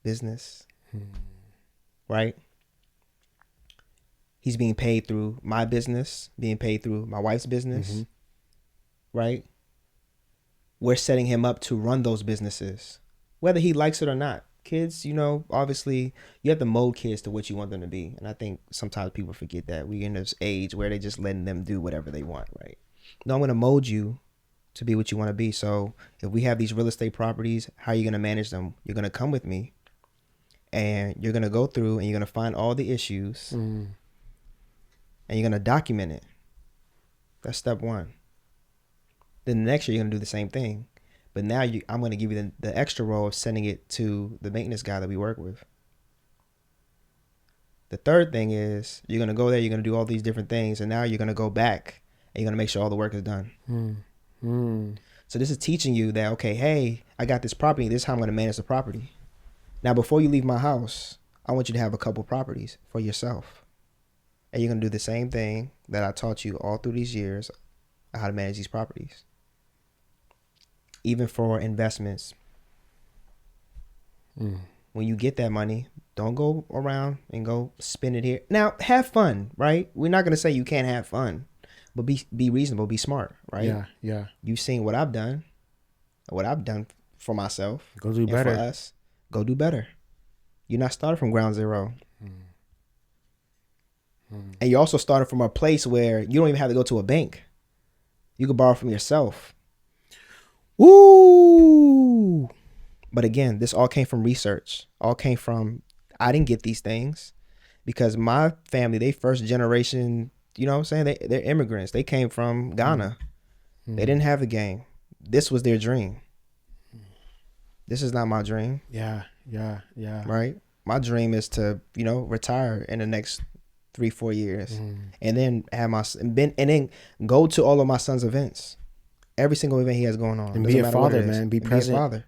business. Right? He's being paid through my business, being paid through my wife's business, right? We're setting him up to run those businesses, whether he likes it or not. Kids, obviously, you have to mold kids to what you want them to be. And I think sometimes people forget that. We're in this age where they're just letting them do whatever they want, right? No, I'm going to mold you to be what you want to be. So if we have these real estate properties, how are you going to manage them? You're going to come with me, and you're going to go through, and you're going to find all the issues. And you're going to document it. That's step one. Then the next year, you're going to do the same thing. But now I'm going to give you the extra role of sending it to the maintenance guy that we work with. The third thing is you're going to go there, you're going to do all these different things, and now you're going to go back and you're going to make sure all the work is done. So this is teaching you that, okay, hey, I got this property. This is how I'm going to manage the property. Now, before you leave my house, I want you to have a couple properties for yourself. And you're going to do the same thing that I taught you all through these years, how to manage these properties. Even for investments. When you get that money, don't go around and go spend it here. Now, have fun, right? We're not going to say you can't have fun, but be reasonable, be smart, right? Yeah. You've seen what I've done for myself. Go do better. For us, go do better. You're not starting from ground zero. And you also started from a place where you don't even have to go to a bank. You can borrow from yourself. Ooh. But again, this all came from research. All came from, I didn't get these things because my family, they first generation, you know what I'm saying? They're immigrants. They came from Ghana. They didn't have the game. This was their dream. This is not my dream. Yeah. Right? My dream is to, retire in the next 3-4 years, and then then go to all of my son's events, every single event he has going on, and be a father, man. Be present, be a father,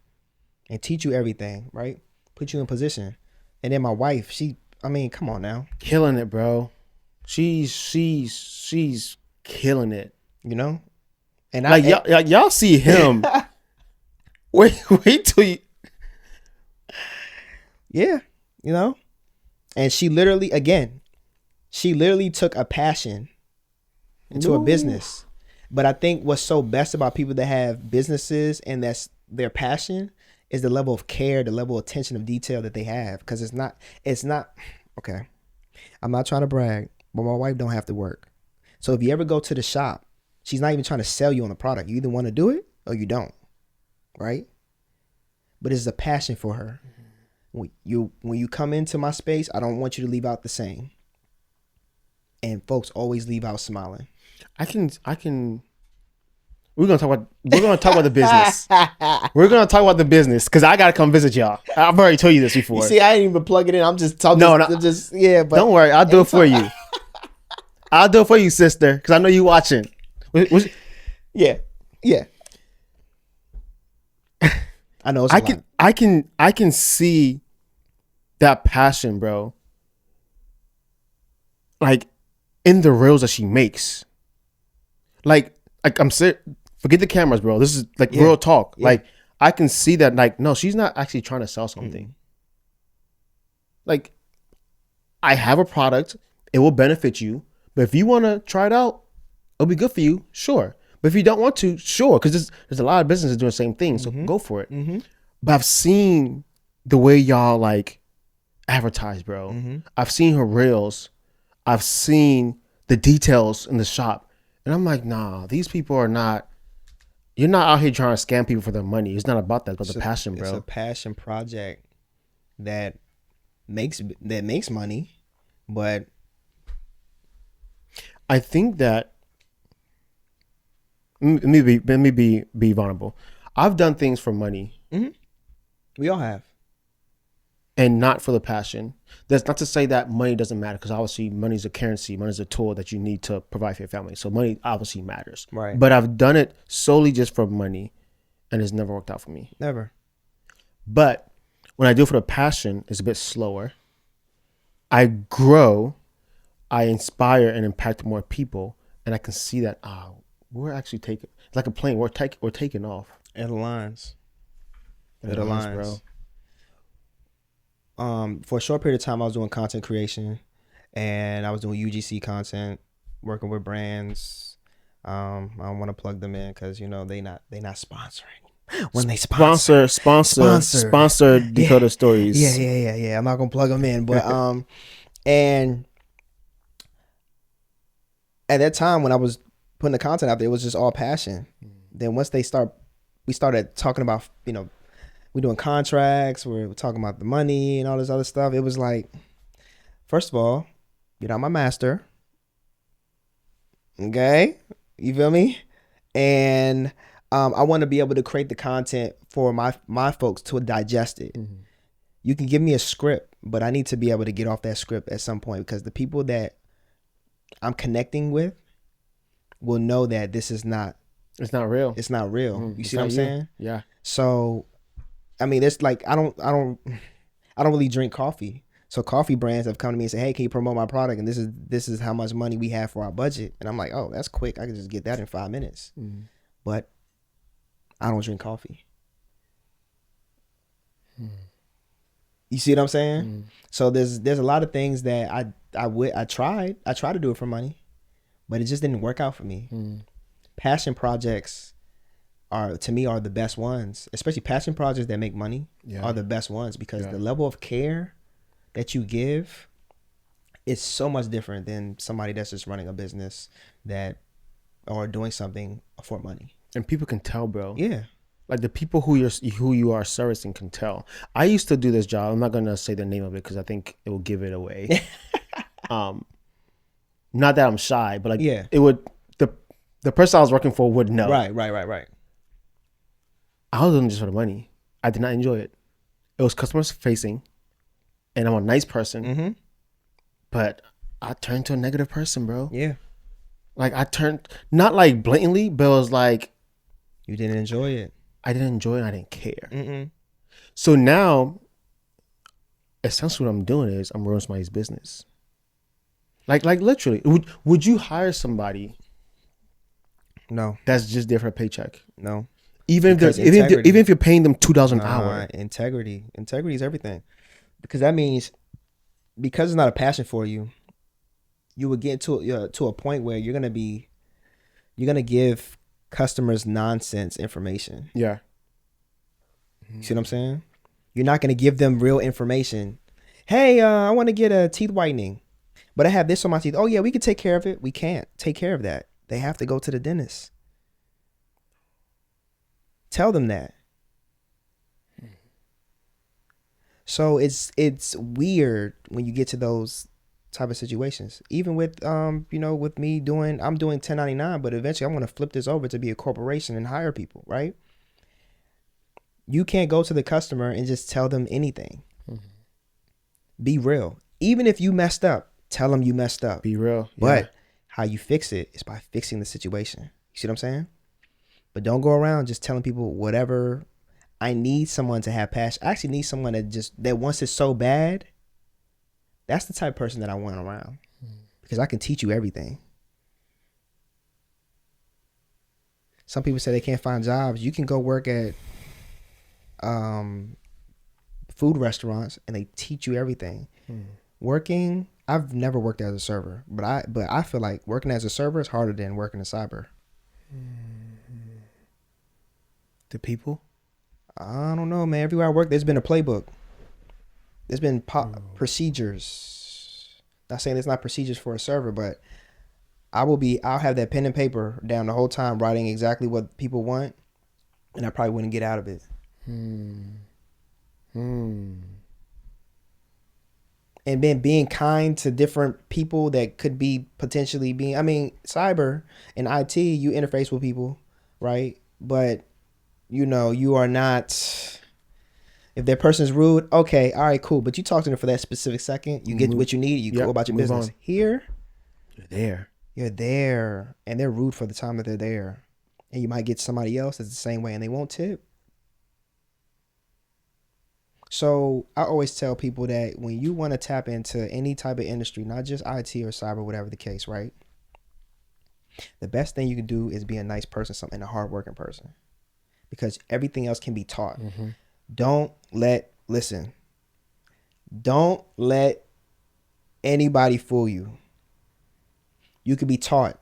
and teach you everything, right? Put you in position. And then my wife, come on now, killing it, bro. She's killing it, And y'all see him. wait till you. Yeah, and she literally took a passion into a business. But I think what's so best about people that have businesses and that's their passion is the level of care, the level of attention of detail that they have. Because it's not, okay, I'm not trying to brag, but my wife don't have to work. So if you ever go to the shop, she's not even trying to sell you on the product. You either want to do it or you don't, right? But it's a passion for her. When you come into my space, I don't want you to leave out the same. And folks always leave out smiling. I can. We're gonna talk about the business. We're gonna talk about the business because I gotta come visit y'all. I've already told you this before. You see, I didn't even plug it in. I'm just talking. No, But don't worry. I'll do it for you. I'll do it for you, sister, because I know you watching. Yeah. I know. I can see that passion, bro. Like in the reels that she makes. Like I'm serious. Forget the cameras, bro. This is like real talk. Yeah. Like I can see that. Like no, she's not actually trying to sell something. Like I have a product. It will benefit you. But if you want to try it out, it'll be good for you. Sure. But if you don't want to, sure. Because there's a lot of businesses doing the same thing. So go for it. But I've seen the way y'all like advertise, bro. I've seen her reels. I've seen the details in the shop. And I'm like, nah, these people are not. You're not out here trying to scam people for their money. It's not about that. It's about the passion, bro. It's a passion project that makes money, but I think that. Let me be vulnerable. I've done things for money. We all have. And not for the passion. That's not to say that money doesn't matter, because obviously money is a currency. Money is a tool that you need to provide for your family. So money obviously matters. Right. But I've done it solely just for money, and it's never worked out for me. Never. But when I do it for the passion, it's a bit slower. I grow, I inspire and impact more people, and I can see that we're actually taking. It's like a plane. We're taking off. It aligns. It aligns, bro. For a short period of time, I was doing content creation, and I was doing UGC content, working with brands. I don't want to plug them in because they not sponsoring. When they sponsor Dakota Stories. Yeah. I'm not gonna plug them in, but and at that time when I was putting the content out there, it was just all passion. Then once we started talking about we're doing contracts, we're talking about the money and all this other stuff. It was like, first of all, you're not my master. Okay? You feel me? And I want to be able to create the content for my folks to digest it. You can give me a script, but I need to be able to get off that script at some point, because the people that I'm connecting with will know that this is not. It's not real. It's not real. You see what I'm saying? Yeah. So, I mean, it's like I don't really drink coffee. So coffee brands have come to me and say, "Hey, can you promote my product? And this is how much money we have for our budget." And I'm like, "Oh, that's quick. I can just get that in 5 minutes." But I don't drink coffee. You see what I'm saying? So there's a lot of things that I tried to do it for money, but it just didn't work out for me. Passion projects are the best ones, especially passion projects that make money are the best ones, because the level of care that you give it's so much different than somebody that's just running a business that or doing something for money. And people can tell, bro. Yeah. Like the people who you are servicing can tell. I used to do this job. I'm not gonna say the name of it because I think it will give it away. Not that I'm shy, but like Yeah. it would the person I was working for would know. Right. I was doing it just for the money. I did not enjoy it. It was customer facing, and I'm a nice person, Mm-hmm. but I turned to a negative person, bro. Yeah. Like I turned not like blatantly, but it was like You didn't enjoy it. I didn't enjoy it. And I didn't care. Mm-mm. So now, essentially, what I'm doing is I'm ruining somebody's business. Like literally, would you hire somebody No. that's just there for a paycheck? No. Even Because even if you're paying them $2 an hour. Integrity is everything. Because that means because it's not a passion for you, you would get to a point where you're gonna give customers nonsense information. Yeah. You see what I'm saying? You're not gonna give them real information. Hey, I want to get a teeth whitening, but I have this on my teeth. Oh yeah, we can take care of it. We can't take care of that. They have to go to the dentist. Tell them that. So it's weird when you get to those type of situations. Even with with me I'm doing 1099, but eventually I'm going to flip this over to be a corporation and hire people, right? You can't go to the customer and just tell them anything. Mm-hmm. Be real. Even if you messed up, tell them you messed up. Be real. Yeah. But how you fix it is by fixing the situation. You see what I'm saying? But don't go around just telling people whatever. I need someone to have passion. I actually need someone that wants it so bad. That's the type of person that I want around. Because I can teach you everything. Some people say they can't find jobs. You can go work at food restaurants and they teach you everything. Working, I've never worked as a server, but I feel like working as a server is harder than working in cyber. The people? I don't know, man. Everywhere I work, there's been a playbook. There's been procedures. Not saying there's not procedures for a server, but I'll have that pen and paper down the whole time writing exactly what people want, and I probably wouldn't get out of it. And then being kind to different people that could be potentially cyber and IT, you interface with people, right? But you are not, if that person's rude, okay, all right, cool. But you talk to them for that specific second, you get what you need, you go about your business. On. Here, you're there, and they're rude for the time that they're there. And you might get somebody else that's the same way and they won't tip. So I always tell people that when you want to tap into any type of industry, not just IT or cyber, whatever the case, right? The best thing you can do is be a nice person, and a hardworking person. Because everything else can be taught. Mm-hmm. Don't let anybody fool you. You can be taught.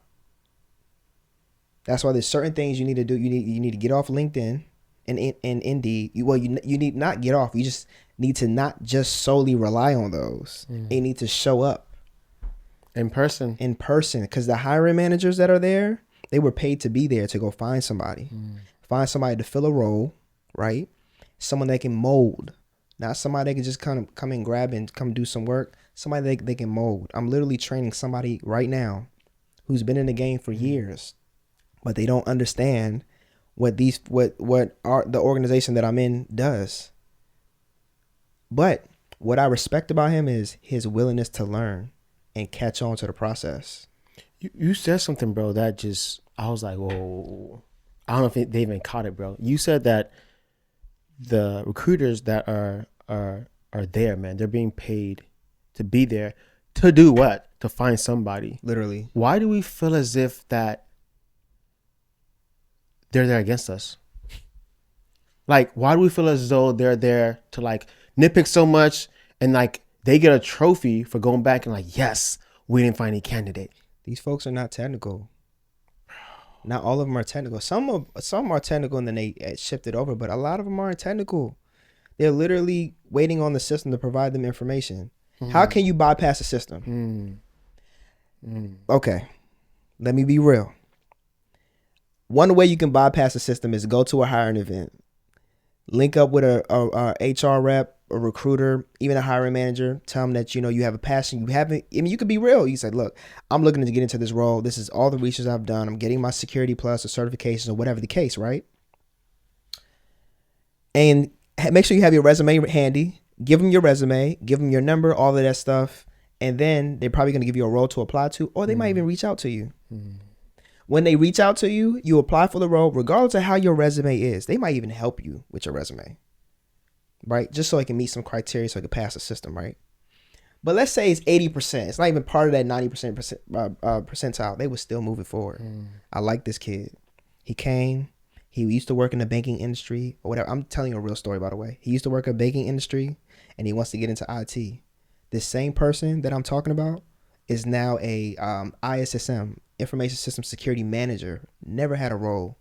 That's why there's certain things you need to do. You need to get off LinkedIn and Indeed. You need not get off. You just need to not just solely rely on those. You need to show up in person. Because the hiring managers that are there, they were paid to be there to go find somebody. Find somebody to fill a role, right? Someone that can mold. Not somebody that can just come and grab and come do some work. Somebody that they can mold. I'm literally training somebody right now who's been in the game for years, but they don't understand what the organization that I'm in does. But what I respect about him is his willingness to learn and catch on to the process. You said something, bro, that just, I was like, whoa. I don't know if they even caught it, bro. You said that the recruiters that are there, man, they're being paid to be there to do what? To find somebody. Literally. Why do we feel as if that they're there against us? Like, why do we feel as though they're there to like nitpick so much and like they get a trophy for going back and like, yes, we didn't find any candidate. These folks are not technical. Not all of them are technical. Some are technical and then they shift it over, but a lot of them aren't technical. They're literally waiting on the system to provide them information. How can you bypass the system? Okay, let me be real. One way you can bypass the system is go to a hiring event, link up with a HR rep, a recruiter, even a hiring manager. Tell them that you have a passion. You haven't. I mean, you could be real. You said, "Look, I'm looking to get into this role. This is all the research I've done. I'm getting my security plus or certifications or whatever the case, right?" And make sure you have your resume handy. Give them your resume. Give them your number. All of that stuff. And then they're probably going to give you a role to apply to, or they might even reach out to you. When they reach out to you, you apply for the role, regardless of how your resume is. They might even help you with your resume, right? Just so it can meet some criteria so it can pass the system, right? But let's say it's 80%. It's not even part of that 90% percentile. They would still move it forward. I like this kid. He came. He used to work in the banking industry or whatever. I'm telling you a real story, by the way. He used to work in the banking industry, and he wants to get into IT. This same person that I'm talking about is now a ISSM, Information System Security Manager. Never had a role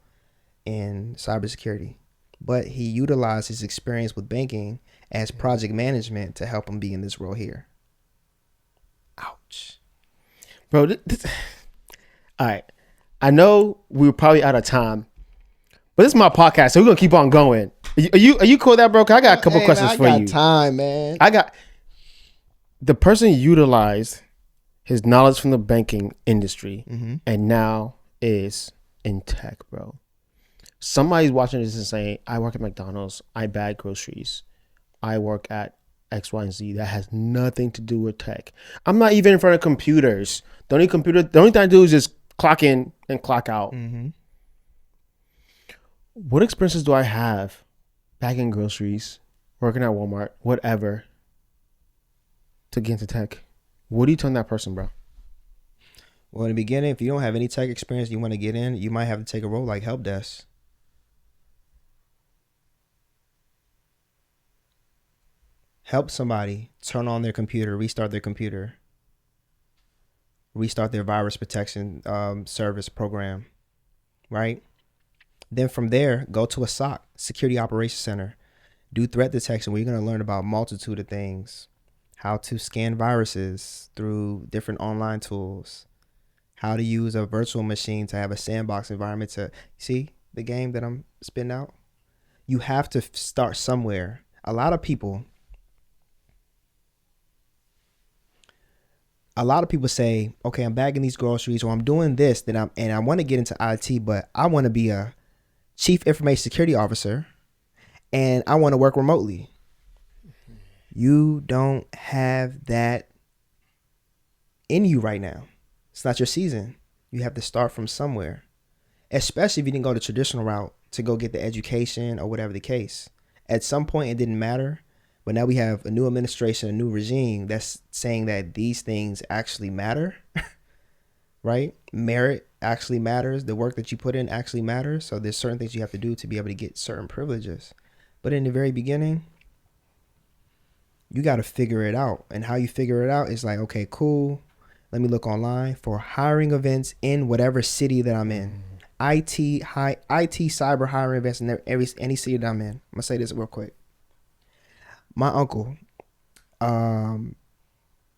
in cybersecurity, but he utilized his experience with banking as project management to help him be in this role here. Ouch. Bro, all right. I know we're probably out of time, but this is my podcast, so we're going to keep on going. Are you cool with that, bro? 'Cause I got a couple questions for you. I got time, man. The person utilized his knowledge from the banking industry and now is in tech, bro. Somebody's watching this and saying, I work at McDonald's, I bag groceries, I work at X, Y, and Z. That has nothing to do with tech. I'm not even in front of computers. The only thing I do is just clock in and clock out. What experiences do I have bagging groceries, working at Walmart, whatever, to get into tech? What do you tell that person, bro? Well, in the beginning, if you don't have any tech experience you want to get in, you might have to take a role like help desk. Help somebody turn on their computer, restart their computer, restart their virus protection service program, right? Then from there, go to a SOC, Security Operations Center. Do threat detection, where you're going to learn about a multitude of things. How to scan viruses through different online tools. How to use a virtual machine to have a sandbox environment to see the game that I'm spitting out. You have to start somewhere. A lot of people say, okay, I'm bagging these groceries or I'm doing this, and I want to get into IT, but I want to be a chief information security officer and I want to work remotely. You don't have that in you right now. It's not your season. You have to start from somewhere, especially if you didn't go the traditional route to go get the education or whatever the case. At some point, it didn't matter, but now we have a new administration, a new regime that's saying that these things actually matter, right? Merit actually matters. The work that you put in actually matters. So there's certain things you have to do to be able to get certain privileges. But in the very beginning, you got to figure it out. And how you figure it out is like, okay, cool. Let me look online for hiring events in whatever city that I'm in. IT cyber hiring events in any city that I'm in. I'm going to say this real quick. My uncle,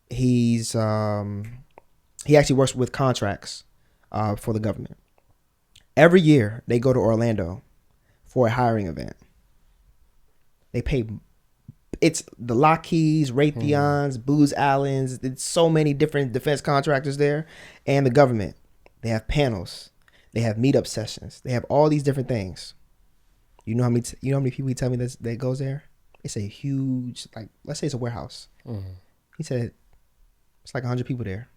he actually works with contracts for the government. Every year they go to Orlando for a hiring event. They pay. It's the Lockheeds, Raytheons, Booz Allens. It's so many different defense contractors there, and the government. They have panels. They have meetup sessions. They have all these different things. You know how many people tell me that goes there? It's a huge, like, let's say it's a warehouse. He said it's like 100 people there.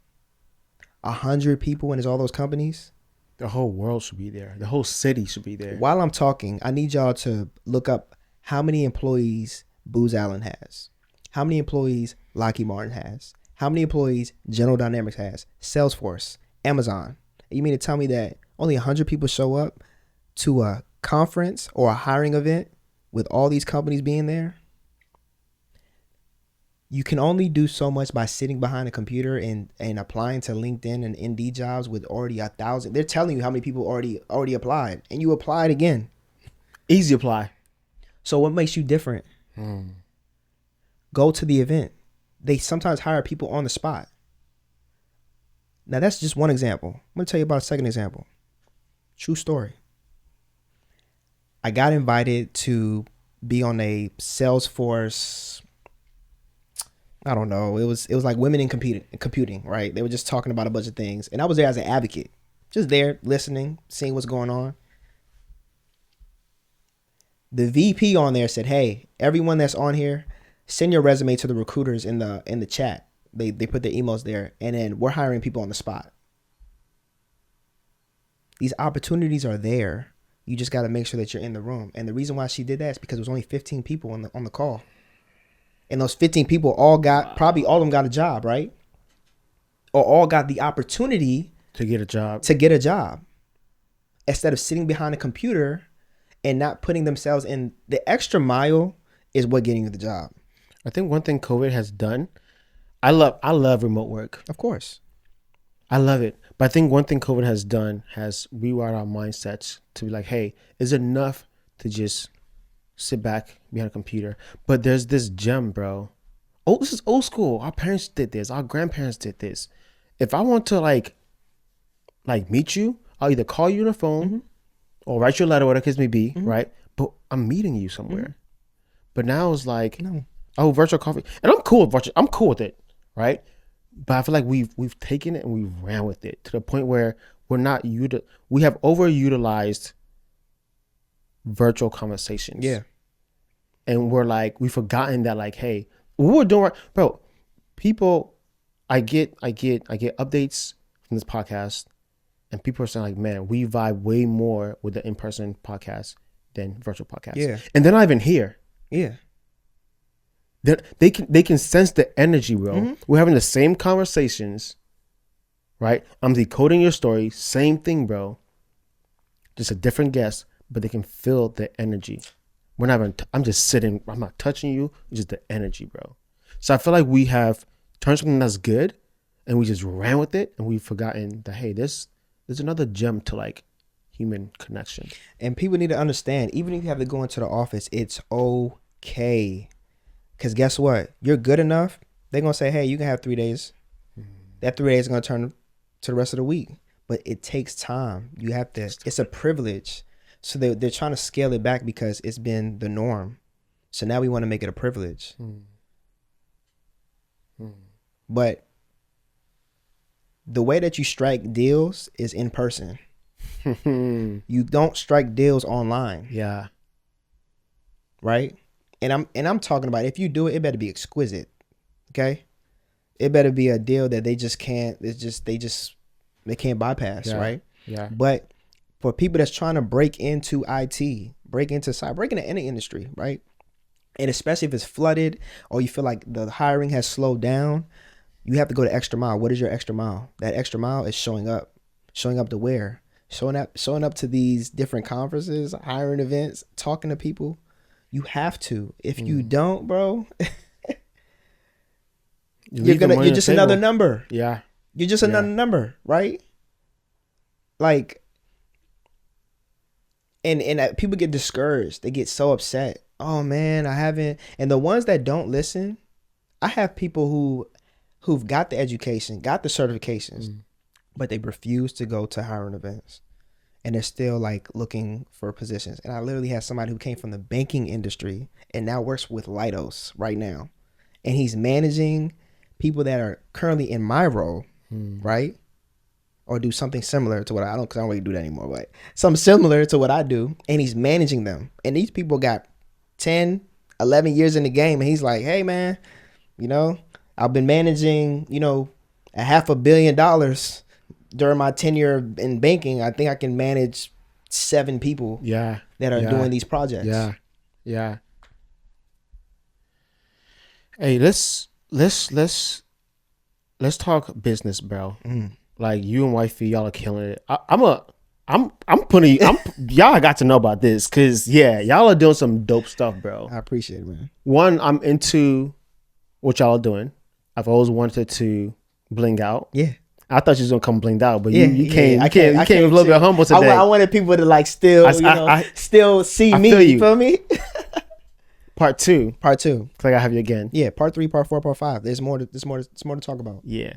100 people, and it's all those companies. The whole world should be there. The whole city should be there. While I'm talking, I need y'all to look up how many employees Booz Allen has, how many employees Lockheed Martin has, how many employees General Dynamics has, Salesforce, Amazon. You mean to tell me that only 100 people show up to a conference or a hiring event with all these companies being there? You can only do so much by sitting behind a computer and applying to LinkedIn and Indeed jobs with already 1,000. They're telling you how many people already applied, and you applied again. Easy apply. So what makes you different? Go to the event. they sometimes hire people on the spot. Now that's just one example. I'm gonna tell you about a second example. True story. I got invited to be on a Salesforce. I don't know. It was like women in computing, right? They were just talking about a bunch of things, and I was there as an advocate, just there listening, seeing what's going on. The VP on there said, "Hey, everyone that's on here, send your resume to the recruiters in the chat. They put their emails there, and then we're hiring people on the spot. These opportunities are there. You just got to make sure that you're in the room." And the reason why she did that is because it was only 15 people on the call. And those 15 people probably all of them got a job, right? Or all got the opportunity to get a job. Instead of sitting behind a computer and not putting themselves in the extra mile is what getting you the job. I think one thing COVID has done, I love remote work. Of course. I love it. But I think one thing COVID has done has rewired our mindsets to be like, hey, it's enough to just sit back behind a computer. But there's this gem, bro. Oh, this is old school. Our parents did this. Our grandparents did this. If I want to like meet you, I'll either call you on the phone or write you a letter, whatever the case may be, right? But I'm meeting you somewhere. But now it's like, oh, virtual coffee. And I'm cool with virtual. I'm cool with it, right? But I feel like we've taken it and we ran with it to the point where we have overutilized virtual conversations. Yeah. And we've forgotten that, like, hey, what we're doing right, bro. People, I get updates from this podcast, and people are saying like, man, we vibe way more with the in-person podcast than virtual podcast. Yeah. And they're not even here. Yeah. They can sense the energy, bro. We're having the same conversations, right? I'm decoding your story, same thing, bro. Just a different guest, but they can feel the energy. I'm just sitting. I'm not touching you. It's just the energy, bro. So I feel like we have turned something that's good, and we just ran with it, and we've forgotten that, hey, there's another gem to like human connection. And people need to understand, even if you have to go into the office, it's okay. Because guess what? You're good enough. They're going to say, hey, you can have 3 days. That 3 days is going to turn to the rest of the week. But it takes time. You have to. It's a privilege. So they're trying to scale it back because it's been the norm. So now we want to make it a privilege. But the way that you strike deals is in person. You don't strike deals online. Yeah. Right? And I'm talking about, if you do it, it better be exquisite. Okay? It better be a deal that they can't bypass, right? Yeah. But for people that's trying to break into IT, break into cyber, break into any industry, right? And especially if it's flooded or you feel like the hiring has slowed down, you have to go the extra mile. What is your extra mile? That extra mile is showing up to where? Showing up to these different conferences, hiring events, talking to people. You have to. If you don't, bro, you're just another number. Yeah. You're just another number, right? Like, and people get discouraged. They get so upset. Oh man, I haven't. And the ones that don't listen, I have people who've got the education, got the certifications, but they refuse to go to hiring events. And they're still like looking for positions. And I literally had somebody who came from the banking industry and now works with Leidos right now. And he's managing people that are currently in my role, right? Or do something similar to what I don't really do that anymore, but something similar to what I do. And he's managing them. And these people got 10, 11 years in the game. And he's like, hey man, I've been managing, $500 million during my tenure in banking. I think I can manage 7 people that are doing these projects. Yeah. Hey, let's talk business, bro. Like you and wifey, y'all are killing it. I'm putting y'all got to know about this because y'all are doing some dope stuff, bro. I appreciate it, man. One, I'm into what y'all are doing. I've always wanted to bling out. Yeah. I thought you was gonna come blinged out, but you came a little bit humble today. I wanted people to like still see me. You feel me? Part 2. Part 2. It's like I have you again. Yeah, part 3, part 4, part 5. There's more to talk about. Yeah.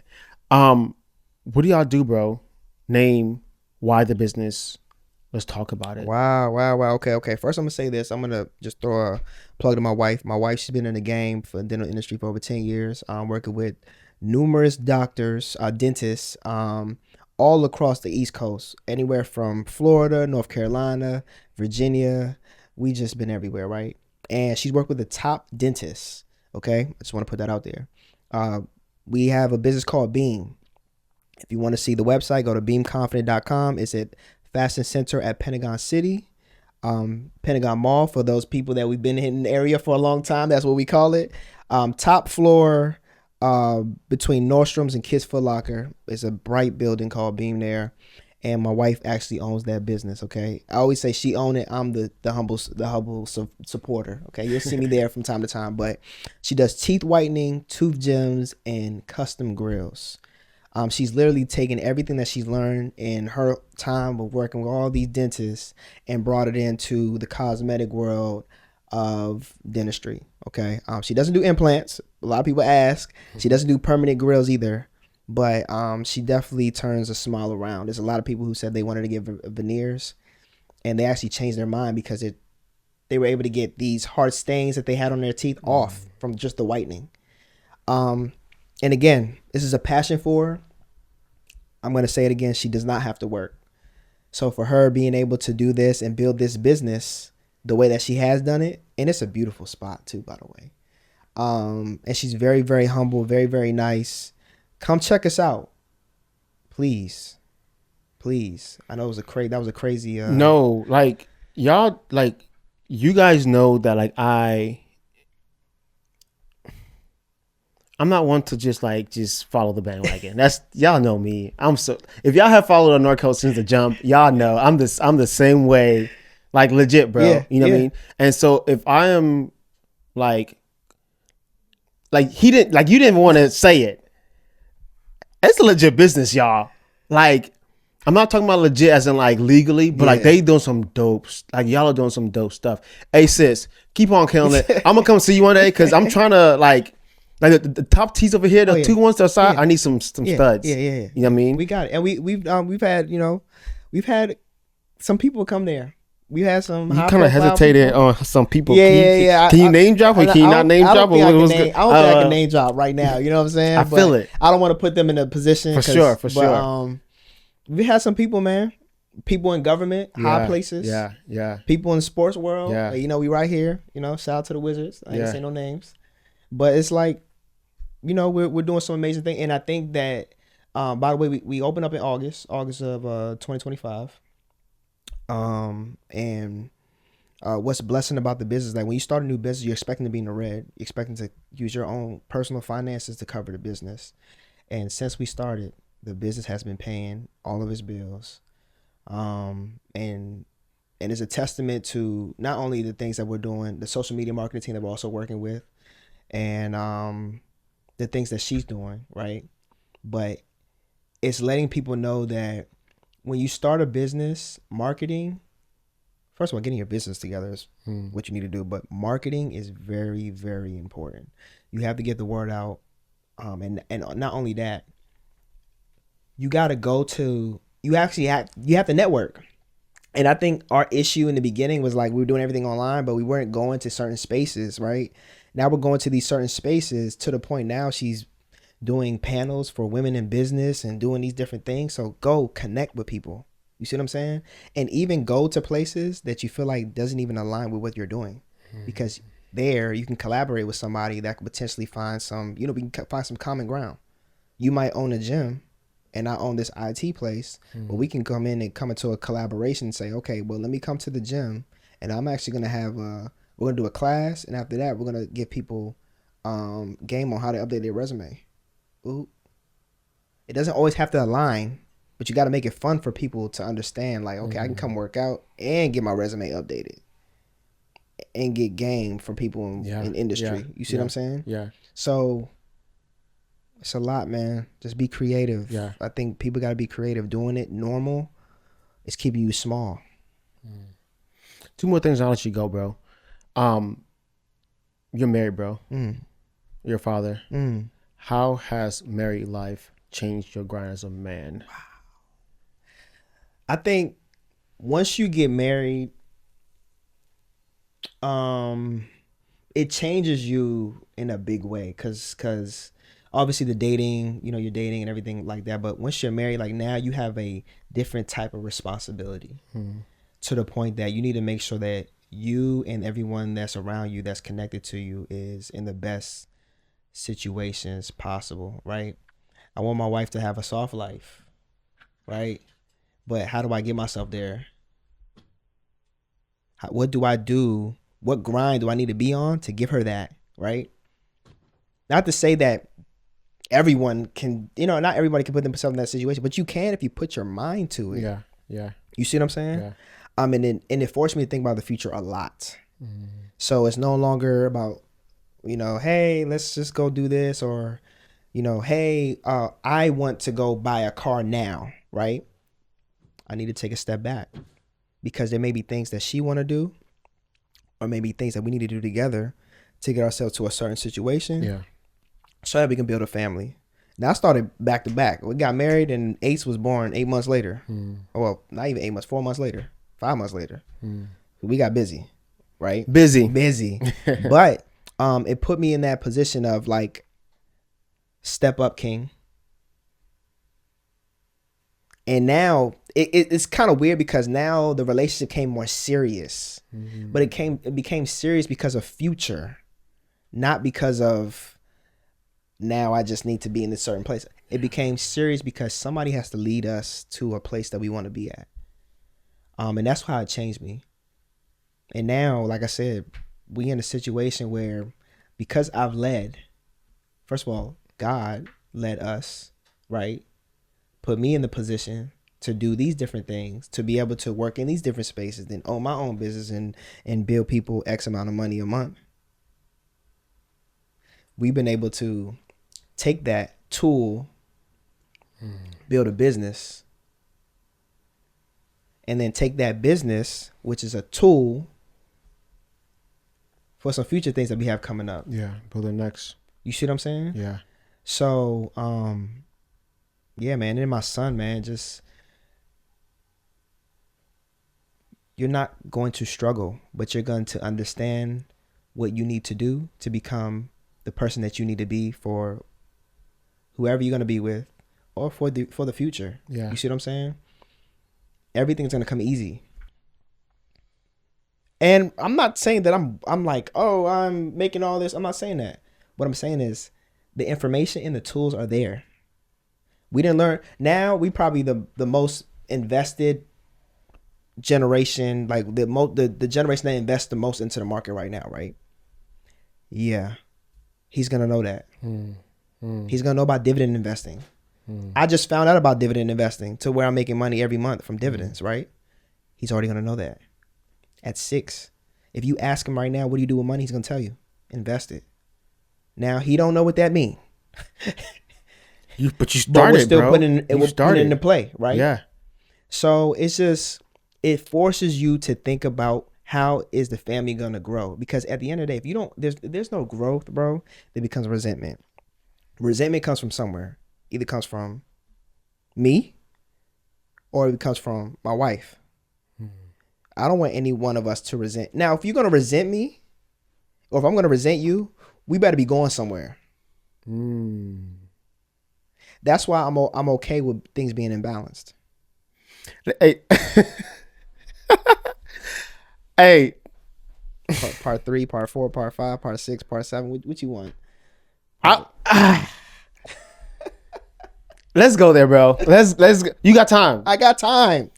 What do y'all do, bro? Name, why the business. Let's talk about it. Wow. Okay. First, I'm gonna say this. I'm gonna just throw a plug to my wife. My wife, she's been in the game for the dental industry for over 10 years. Working with numerous doctors, dentists, all across the East Coast, anywhere from Florida, North Carolina, Virginia. We just been everywhere, right? And she's worked with the top dentists. Okay, I just want to put that out there. We have a business called Beam. If you want to see the website, go to beamconfident.com. It's at Fashion Center at Pentagon City, Pentagon Mall. For those people that we've been in the area for a long time, that's what we call it. Top floor between Nordstrom's and Kids Foot Locker. It's a bright building called Beam there, and my wife actually owns that business. Okay, I always say she own it. I'm the humble supporter. Okay, you'll see me there from time to time, but she does teeth whitening, tooth gems, and custom grills. She's literally taken everything that she's learned in her time of working with all these dentists and brought it into the cosmetic world of dentistry. Okay. She doesn't do implants. A lot of people ask. She doesn't do permanent grills either, but she definitely turns a smile around. There's a lot of people who said they wanted to get veneers, and they actually changed their mind because they were able to get these hard stains that they had on their teeth off from just the whitening. And again, this is a passion for her. I'm going to say it again. She does not have to work. So for her being able to do this and build this business the way that she has done it, and it's a beautiful spot too, by the way. And she's very, very humble, very, very nice. Come check us out, please. I know that was a crazy. No, like y'all, like you guys know that like I'm not one to just follow the bandwagon. That's y'all know me. If y'all have followed Annor since the jump, y'all know I'm the same way, like legit, bro. Yeah, you know what I mean? And so if I am like you didn't want to say it. It's a legit business, y'all. Like I'm not talking about legit as in like legally, but like they doing some dope, like y'all are doing some dope stuff. Hey sis, keep on killing it. I'm gonna come see you one day because I'm trying to like the top teeth over here, the two ones to the side. I need some studs. Yeah. You know what I mean? We got it, and we've had some people come there. We had some. You kind of hesitated on some people. Yeah. Can you name drop or can you not name drop? I don't think I can name drop right now. You know what I'm saying? I feel it. I don't want to put them in a position. For sure. We had some people, man. People in government, high places. Yeah. People in the sports world. Yeah. We right here. Shout out to the Wizards. I ain't say no names. But it's like, we're doing some amazing thing. And I think that, by the way, we opened up in August of 2025. And what's blessing about the business, like when you start a new business, you're expecting to be in the red. You're expecting to use your own personal finances to cover the business. And since we started, the business has been paying all of its bills. And it's a testament to not only the things that we're doing, the social media marketing team that we're also working with, and the things that she's doing, right? But it's letting people know that when you start a business, marketing, first of all, getting your business together is what you need to do, but marketing is very, very important. You have to get the word out. And not only that, you got to you have to network. And I think our issue in the beginning was like we were doing everything online, but we weren't going to certain spaces, right? Now we're going to these certain spaces to the point now she's doing panels for women in business and doing these different things. So go connect with people. You see what I'm saying? And even go to places that you feel like doesn't even align with what you're doing, because there you can collaborate with somebody that could potentially find some, we can find some common ground. You might own a gym and I own this IT place, but we can come into a collaboration and say, okay, well, let me come to the gym and I'm actually going to have we're going to do a class. And after that, we're going to give people game on how to update their resume. Ooh. It doesn't always have to align, but you got to make it fun for people to understand, like, okay, I can come work out and get my resume updated and get game from people in industry. You see what I'm saying? Yeah. So it's a lot, man. Just be creative. Yeah. I think people got to be creative. Doing it normal is keeping you small. Two more things, I'll let you go, bro. You're married, bro. Mm. You're a father. Mm. How has married life changed your grind as a man? I think once you get married, um, it changes you in a big way, cause obviously the dating, you know, you're dating and everything like that. But once you're married, like now you have a different type of responsibility to the point that you need to make sure that you and everyone that's around you, that's connected to you, is in the best situations possible, right? I want my wife to have a soft life, right? But how do I get myself there? What do I do? What grind do I need to be on to give her that, right? Not to say that everyone can, you know, not everybody can put themselves in that situation, but you can if you put your mind to it. Yeah, yeah. You see what I'm saying? Yeah. And it forced me to think about the future a lot. So it's no longer about, you know, hey, let's just go do this, or, you know, hey, I want to go buy a car now, right? I need to take a step back, because there may be things that she want to do, or maybe things that we need to do together to get ourselves to a certain situation. Yeah. So that we can build a family. Now I started back to back. We got married and Ace was born 8 months later. Well, not even 8 months, 4 months later, 5 months later. We got busy, right? Busy. But it put me in that position of like, step up, King. And now it's kind of weird, because now the relationship came more serious. But it became serious because of future, not because of now I just need to be in this certain place. It became serious because somebody has to lead us to a place that we want to be at. And that's how it changed me. And now, like I said, we in a situation where, because I've led, first of all, God led us, right? Put me in the position to do these different things, to be able to work in these different spaces, then own my own business and bill people X amount of money a month. We've been able to take that tool, build a business, and then take that business, which is a tool, for some future things that we have coming up. Yeah, build the next. You see what I'm saying? Yeah. So, yeah, man. And my son, man, just, you're not going to struggle, but you're going to understand what you need to do to become the person that you need to be for whoever you're going to be with, or for the future. Yeah. You see what I'm saying? Everything's going to come easy. And I'm not saying that I'm like, oh, I'm making all this. I'm not saying that. What I'm saying is the information and the tools are there. We didn't learn. Now we probably the most invested generation, like the generation that invests the most into the market right now, right? Yeah. He's going to know that. He's going to know about dividend investing. I just found out about dividend investing, to where I'm making money every month from dividends, right? He's already going to know that. At 6. If you ask him right now, what do you do with money? He's going to tell you, invest it. Now, he don't know what that means. But you started, but we're still bro. putting it into play, right? Yeah. So it's just, it forces you to think about, how is the family going to grow? Because at the end of the day, if you don't, there's no growth, bro, there becomes resentment. Resentment comes from somewhere. Either comes from me, or it comes from my wife. I don't want any one of us to resent. Now, if you're going to resent me, or if I'm going to resent you, we better be going somewhere. That's why I'm okay with things being imbalanced. Hey. Hey. Part 3, part 4, part 5, part 6, part 7. What you want? Let's go there, bro. Let's go. You got time. I got time.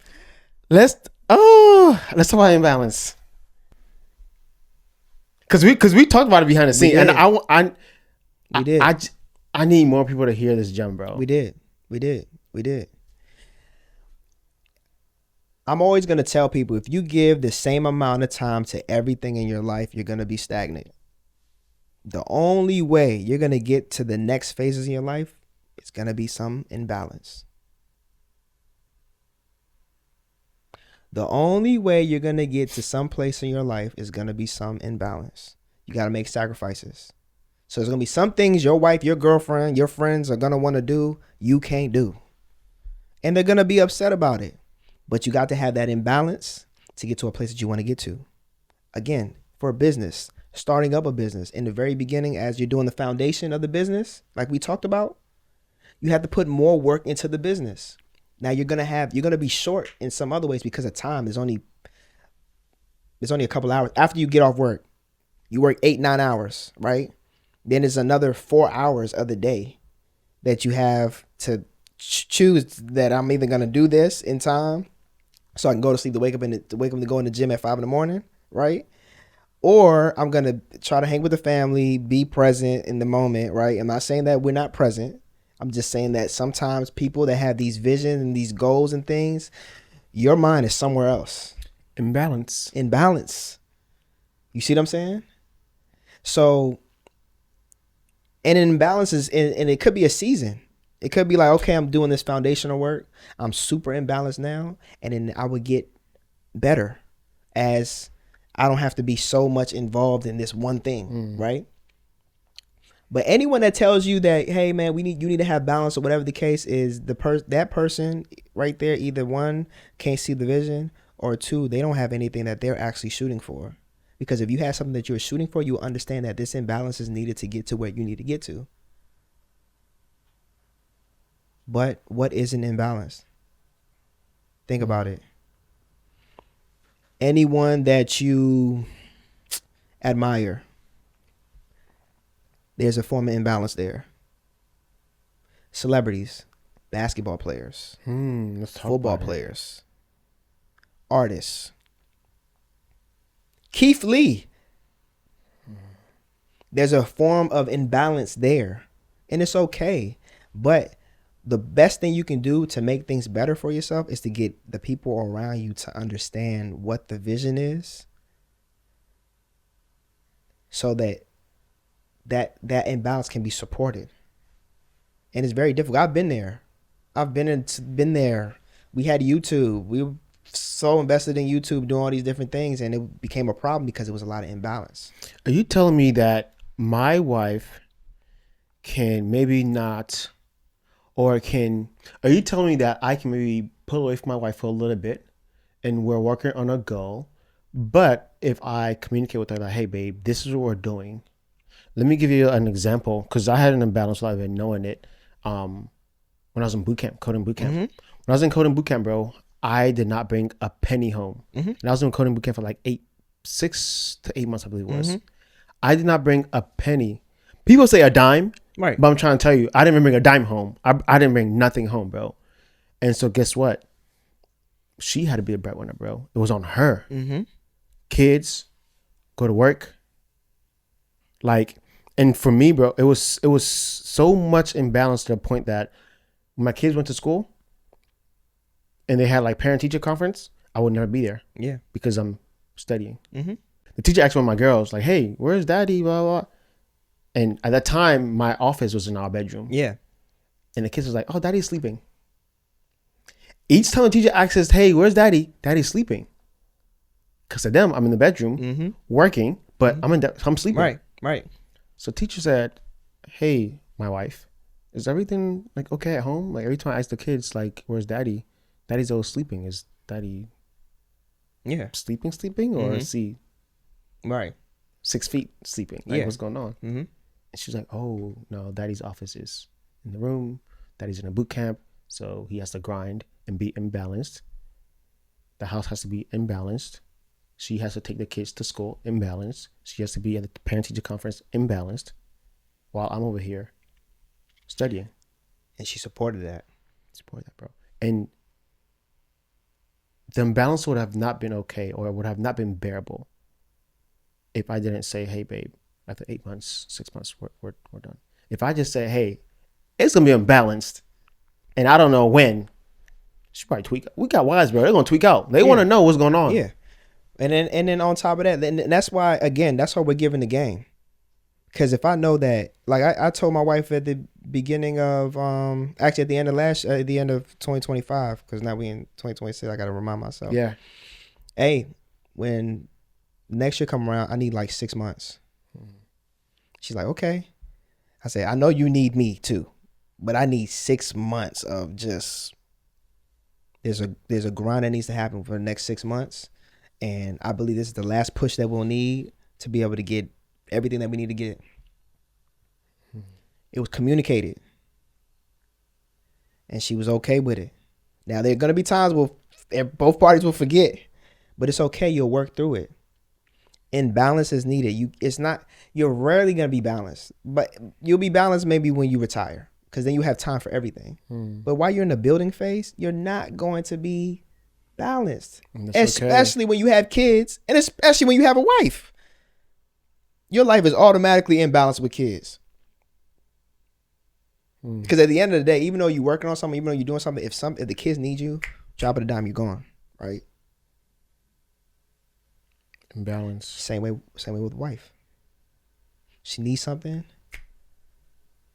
Let's talk about imbalance. Cause we talked about it behind the scene, and we did. I need more people to hear this gem, bro. We did. I'm always gonna tell people, if you give the same amount of time to everything in your life, you're gonna be stagnant. The only way you're gonna get to the next phases in your life, it's gonna be some imbalance. The only way you're going to get to some place in your life is going to be some imbalance. You got to make sacrifices. So there's going to be some things your wife, your girlfriend, your friends are going to want to do, you can't do. And they're going to be upset about it. But you got to have that imbalance to get to a place that you want to get to. Again, for a business, starting up a business, in the very beginning, as you're doing the foundation of the business, like we talked about, you have to put more work into the business. Now you're going to be short in some other ways because of time. There's only a couple hours after you get off work. You work 8-9 hours, right? Then there's another 4 hours of the day that you have to choose that I'm either going to do this in time so I can go to sleep to wake up to go in the gym at 5 a.m, right? Or I'm going to try to hang with the family, be present in the moment, right? I'm not saying that we're not present. I'm just saying that sometimes people that have these visions and these goals and things, your mind is somewhere else. Imbalance. You see what I'm saying? So, and an imbalance is, and it could be a season. It could be like, okay, I'm doing this foundational work. I'm super imbalanced now. And then I would get better as I don't have to be so much involved in this one thing, right? But anyone that tells you that, hey man, you need to have balance or whatever the case is, that person right there, either one, can't see the vision, or two, they don't have anything that they're actually shooting for. Because if you have something that you're shooting for, you'll understand that this imbalance is needed to get to where you need to get to. But what is an imbalance? Think about it. Anyone that you admire, there's a form of imbalance there. Celebrities, basketball players, football players, artists. Keith Lee. There's a form of imbalance there. And it's okay. But the best thing you can do to make things better for yourself is to get the people around you to understand what the vision is. So that imbalance can be supported. And it's very difficult. I've been there. I've been there. We had YouTube. We were so invested in YouTube doing all these different things, and it became a problem because it was a lot of imbalance. Are you telling me that my wife can maybe not, or are you telling me that I can maybe pull away from my wife for a little bit and we're working on a goal, but if I communicate with her like, hey babe, this is what we're doing. Let me give you an example, because I had an imbalance without even knowing it. When I was in boot camp, coding boot camp. When I was in coding boot camp, bro, I did not bring a penny home. And I was in coding boot camp for like 6 to 8 months, I believe it was. I did not bring a penny. People say a dime, right? But I'm trying to tell you, I didn't even bring a dime home. I didn't bring nothing home, bro. And so guess what? She had to be a breadwinner, bro. It was on her. Kids, go to work. Like, and for me, bro, it was so much imbalance to the point that when my kids went to school and they had like parent teacher conference, I would never be there. Yeah. Because I'm studying. The teacher asked one of my girls, like, hey, where's daddy? Blah, blah, blah. And at that time, my office was in our bedroom. Yeah. And the kids was like, oh, daddy's sleeping. Each time the teacher asks us, hey, where's daddy? Daddy's sleeping. Because to them, I'm in the bedroom working, but I'm sleeping. Right. So teacher said, hey, my wife, is everything like okay at home? Like every time I ask the kids, like, where's daddy? Daddy's always sleeping. Is daddy sleeping? Or is he 6 feet sleeping? Like, what's going on? And she's like, oh, no, daddy's office is in the room. Daddy's in a boot camp. So he has to grind and be imbalanced. The house has to be imbalanced. She has to take the kids to school imbalanced. She has to be at the parent-teacher conference imbalanced while I'm over here studying. And she supported that. Bro. And the imbalance would have not been okay, or would have not been bearable if I didn't say, hey, babe, after 8 months, 6 months, we're done. If I just say, hey, it's going to be imbalanced, and I don't know when, she probably tweak. We got wives, bro. They're going to tweak out. They want to know what's going on. Yeah. And then on top of that, and that's why, again, that's why we're giving the game. Because if I know that, like I told my wife at the beginning of, actually at the end of 2025, because now we in 2026, I got to remind myself. Yeah. Hey, when next year come around, I need like 6 months. She's like, okay. I said, I know you need me too, but I need 6 months of just, there's a grind that needs to happen for the next 6 months. And I believe this is the last push that we'll need to be able to get everything that we need to get. It was communicated. And she was okay with it. Now, there are going to be times where both parties will forget, but it's okay. You'll work through it. And balance is needed. You're rarely going to be balanced, but you'll be balanced maybe when you retire, because then you have time for everything. But while you're in the building phase, you're not going to be balanced, especially when you have kids, and especially when you have a wife. Your life is automatically imbalanced with kids. Because at the end of the day, even though you're working on something, even though you're doing something, if the kids need you, drop of the dime, you're gone, right? Imbalance. Same way with wife. She needs something,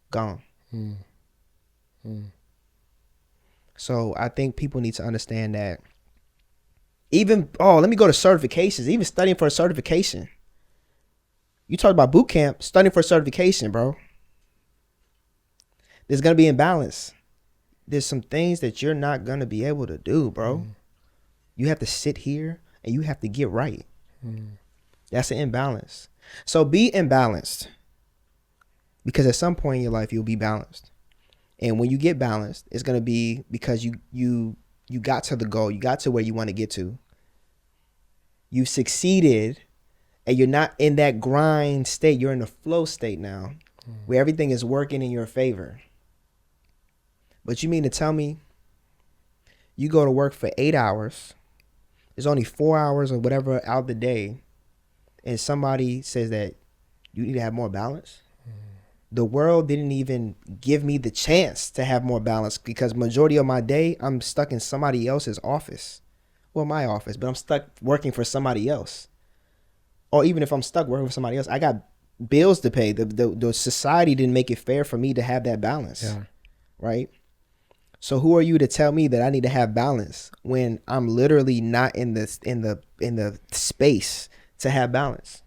gone. So I think people need to understand that. Let me go to certifications. Even studying for a certification. You talk about boot camp, studying for a certification, bro. There's going to be imbalance. There's some things that you're not going to be able to do, bro. You have to sit here and you have to get right. That's an imbalance. So be imbalanced, because at some point in your life, you'll be balanced. And when you get balanced, it's going to be because you got to the goal. You got to where you want to get to. You succeeded, and you're not in that grind state. You're in the flow state now, where everything is working in your favor. But you mean to tell me you go to work for 8 hours, there's only 4 hours or whatever out the day, and somebody says that you need to have more balance? The world didn't even give me the chance to have more balance, because majority of my day, I'm stuck in somebody else's office. Well, my office, but I'm stuck working for somebody else. Or even if I'm stuck working for somebody else, I got bills to pay. The society didn't make it fair for me to have that balance. Yeah. Right? So who are you to tell me that I need to have balance when I'm literally not in the space to have balance?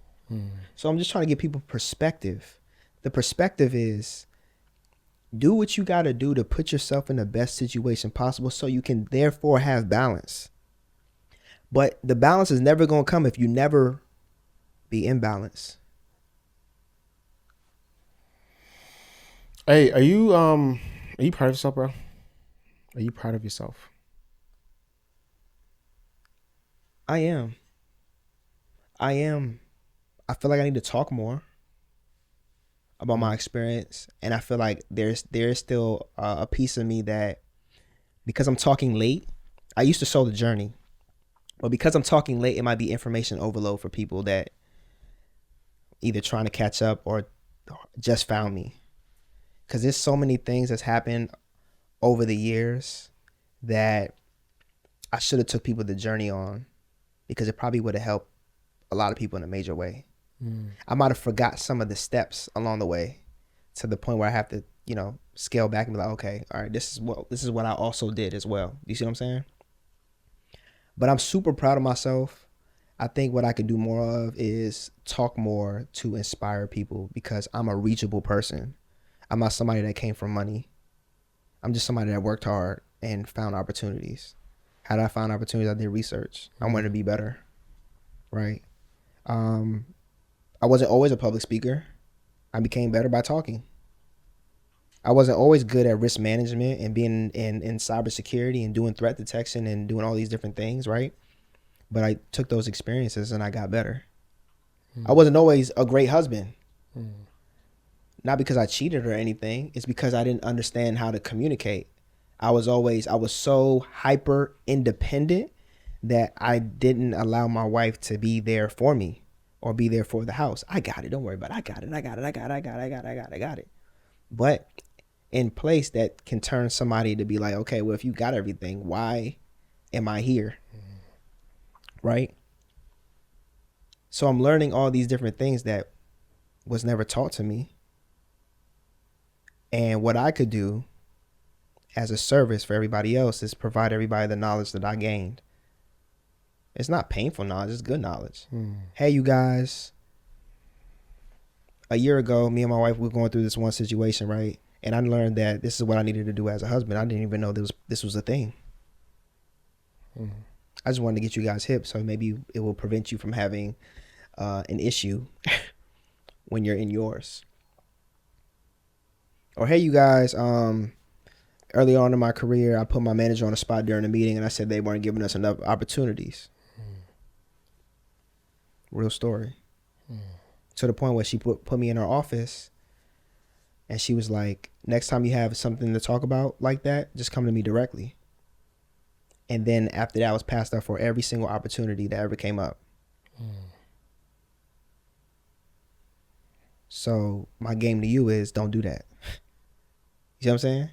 So I'm just trying to give people perspective. The perspective is, do what you got to do to put yourself in the best situation possible so you can therefore have balance. But the balance is never going to come if you never be in balance. Hey, are you proud of yourself, bro? Are you proud of yourself? I am. I feel like I need to talk more about my experience, and I feel like there's still a piece of me that, because I'm talking late, I used to show the journey, but because I'm talking late, it might be information overload for people that either trying to catch up or just found me, because there's so many things that's happened over the years that I should have took people the journey on, because it probably would have helped a lot of people in a major way. I might have forgot some of the steps along the way, to the point where I have to, scale back and be like, okay, all right, this is what I also did as well. You see what I'm saying? But I'm super proud of myself. I think what I could do more of is talk more to inspire people, because I'm a reachable person. I'm not somebody that came from money. I'm just somebody that worked hard and found opportunities. How did I find opportunities? I did research. I wanted to be better, right? I wasn't always a public speaker. I became better by talking. I wasn't always good at risk management and being in cybersecurity and doing threat detection and doing all these different things, right? But I took those experiences and I got better. I wasn't always a great husband. Not because I cheated or anything. It's because I didn't understand how to communicate. I was so hyper independent that I didn't allow my wife to be there for me or be there for the house. I got it. Don't worry about it. I got it. But in place that can turn somebody to be like, okay, well, if you got everything, why am I here? Right? So I'm learning all these different things that was never taught to me. And what I could do as a service for everybody else is provide everybody the knowledge that I gained. It's not painful knowledge, it's good knowledge. Hey, you guys, a year ago, me and my wife were going through this one situation, right? And I learned that this is what I needed to do as a husband. I didn't even know this was a thing. I just wanted to get you guys hip, so maybe it will prevent you from having an issue when you're in yours. Or hey, you guys, early on in my career, I put my manager on the spot during the meeting, and I said they weren't giving us enough opportunities. Real story. To the point where she put me in her office, and she was like, next time you have something to talk about like that, just come to me directly. And then after that, I was passed up for every single opportunity that ever came up. So my game to you is don't do that. You see what I'm saying?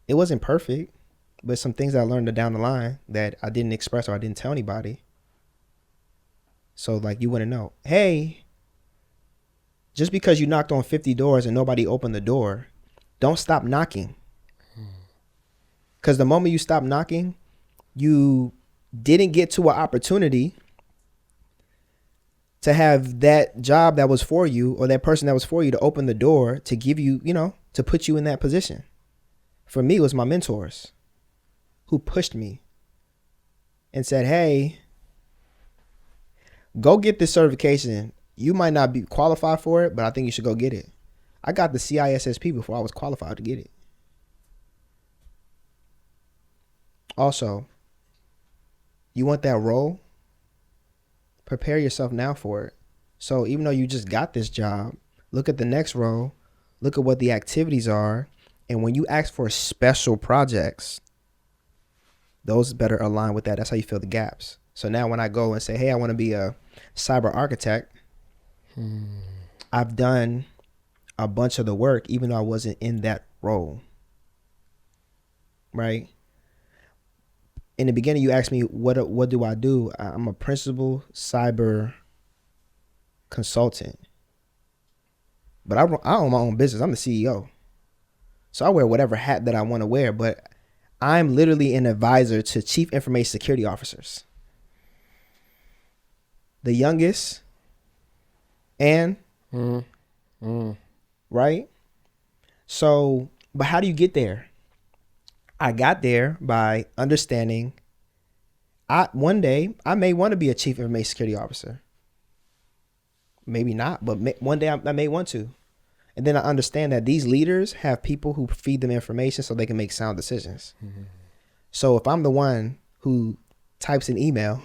It wasn't perfect, but some things I learned down the line that I didn't express or I didn't tell anybody. So like you wouldn't know. Hey, just because you knocked on 50 doors and nobody opened the door, don't stop knocking. Because the moment you stop knocking, you didn't get to an opportunity to have that job that was for you or that person that was for you to open the door to give you, to put you in that position. For me, it was my mentors who pushed me and said, hey, go get this certification. You might not be qualified for it, but I think you should go get it. I got the CISSP before I was qualified to get it. Also, you want that role? Prepare yourself now for it. So even though you just got this job, look at the next role, look at what the activities are, and when you ask for special projects, those better align with that. That's how you fill the gaps. So now when I go and say, hey, I want to be a cyber architect, I've done a bunch of the work even though I wasn't in that role. Right? In the beginning, you asked me, what do I do? I'm a principal cyber consultant. But I own my own business. I'm the CEO. So I wear whatever hat that I want to wear, but I'm literally an advisor to chief information security officers. The youngest and right? So, but how do you get there? I got there by understanding one day I may want to be a chief information security officer. Maybe not, but one day I may want to. And then I understand that these leaders have people who feed them information so they can make sound decisions. So if I'm the one who types an email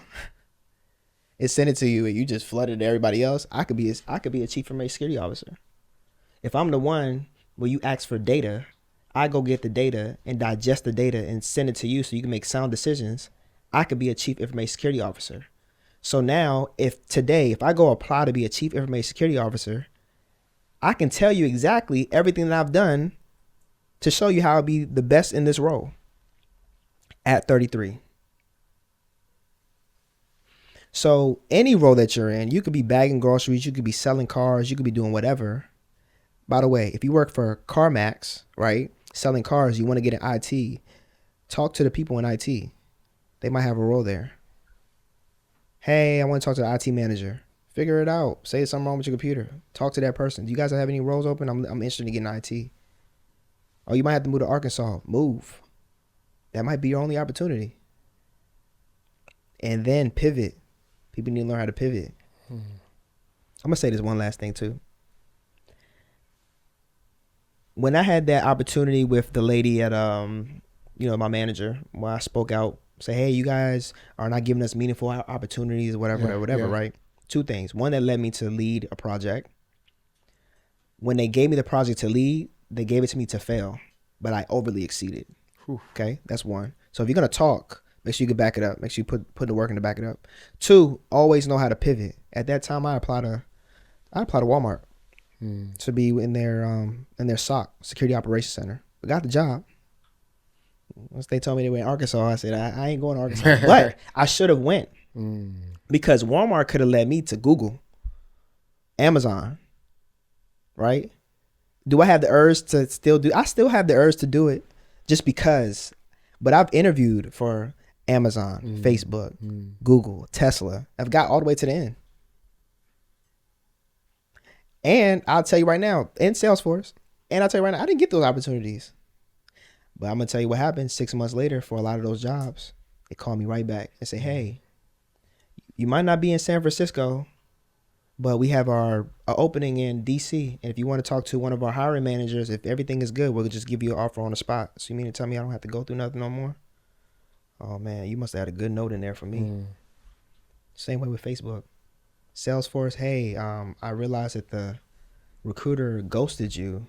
and send it to you and you just flood it to everybody else, I could be a chief information security officer. If I'm the one where you ask for data, I go get the data and digest the data and send it to you so you can make sound decisions, I could be a chief information security officer. So now if I go apply to be a chief information security officer, I can tell you exactly everything that I've done to show you how I'll be the best in this role at 33. So any role that you're in, you could be bagging groceries, you could be selling cars, you could be doing whatever. By the way, if you work for CarMax, right, selling cars, you want to get in IT, talk to the people in IT. They might have a role there. Hey, I want to talk to the IT manager. Figure it out. Say there's something wrong with your computer. Talk to that person. Do you guys have any roles open? I'm interested in getting IT. Oh, you might have to move to Arkansas. Move. That might be your only opportunity. And then pivot. People need to learn how to pivot. I'm going to say this one last thing too. When I had that opportunity with the lady at, my manager, where I spoke out, say, hey, you guys are not giving us meaningful opportunities or whatever, right? Two things. One, that led me to lead a project. When they gave me the project to lead, they gave it to me to fail, but I overly exceeded. Okay, that's one. So if you're going to talk, make sure you can back it up. Make sure you put the work in to back it up. Two, always know how to pivot. At that time, I applied to Walmart to be in their SOC, Security Operations Center. I got the job. Once they told me they were in Arkansas, I said, I ain't going to Arkansas. But I should have went because Walmart could have led me to Google, Amazon, right? Do I have the urge to still do? I still have the urge to do it just because. But I've interviewed for Amazon, Facebook, Google, Tesla. I've got all the way to the end. And I'll tell you right now, in Salesforce, and I'll tell you right now, I didn't get those opportunities. But I'm gonna tell you what happened 6 months later for a lot of those jobs. They called me right back and say, "Hey, you might not be in San Francisco, but we have our opening in DC. And if you want to talk to one of our hiring managers, if everything is good, we'll just give you an offer on the spot." So you mean to tell me I don't have to go through nothing no more? Oh man, you must have had a good note in there for me. Same way with Facebook. Salesforce, hey, I realized that the recruiter ghosted you.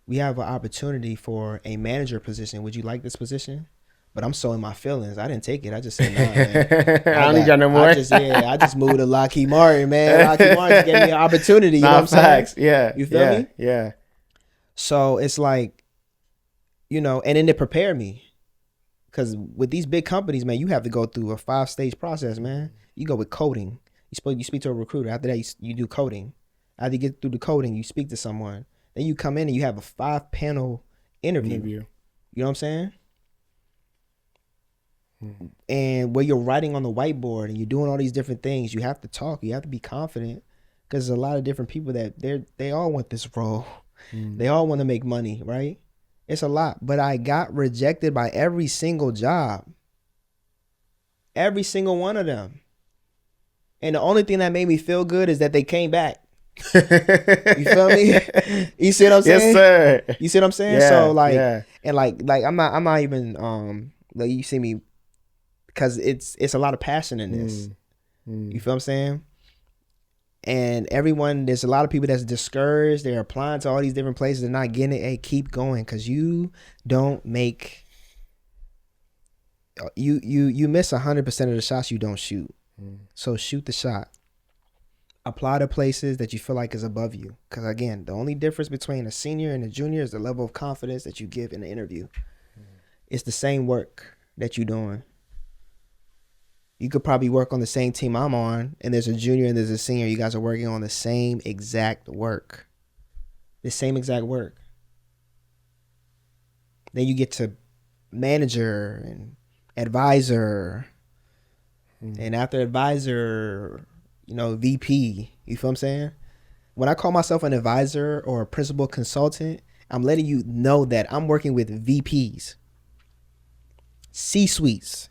We have an opportunity for a manager position. Would you like this position? But I'm so in my feelings. I didn't take it. I just said, nah, man. I don't need y'all no more. I just moved to Lockheed Martin, man. Lockheed Martin gave me an opportunity. You know what I'm facts. saying? Yeah. You feel me? Yeah. So it's like, and then they prepare me. Because with these big companies, man, you have to go through a 5-stage process, man. You go with coding. You speak to a recruiter. After that, you do coding. After you get through the coding, you speak to someone. Then you come in and you have a 5-panel interview. You know what I'm saying? And where you're writing on the whiteboard and you're doing all these different things, you have to talk. You have to be confident because there's a lot of different people that they all want this role. They all want to make money, right? It's a lot. But I got rejected by every single job. Every single one of them. And the only thing that made me feel good is that they came back. You feel me? You see what I'm saying? Yes, sir. You see what I'm saying? Yeah, So like, yeah. and like I'm not even like you see me because it's a lot of passion in this. You feel what I'm saying? And there's a lot of people that's discouraged. They're applying to all these different places and not getting it. Hey, keep going because you don't make you miss 100% of the shots you don't shoot. So shoot the shot. Apply to places that you feel like is above you. Because again, the only difference between a senior and a junior is the level of confidence that you give in the interview. It's the same work that you're doing. You could probably work on the same team I'm on, and there's a junior and there's a senior. You guys are working on the same exact work. The same exact work. Then you get to manager and advisor. And after advisor, VP. You feel what I'm saying? When I call myself an advisor or a principal consultant, I'm letting you know that I'm working with VPs, C-suites.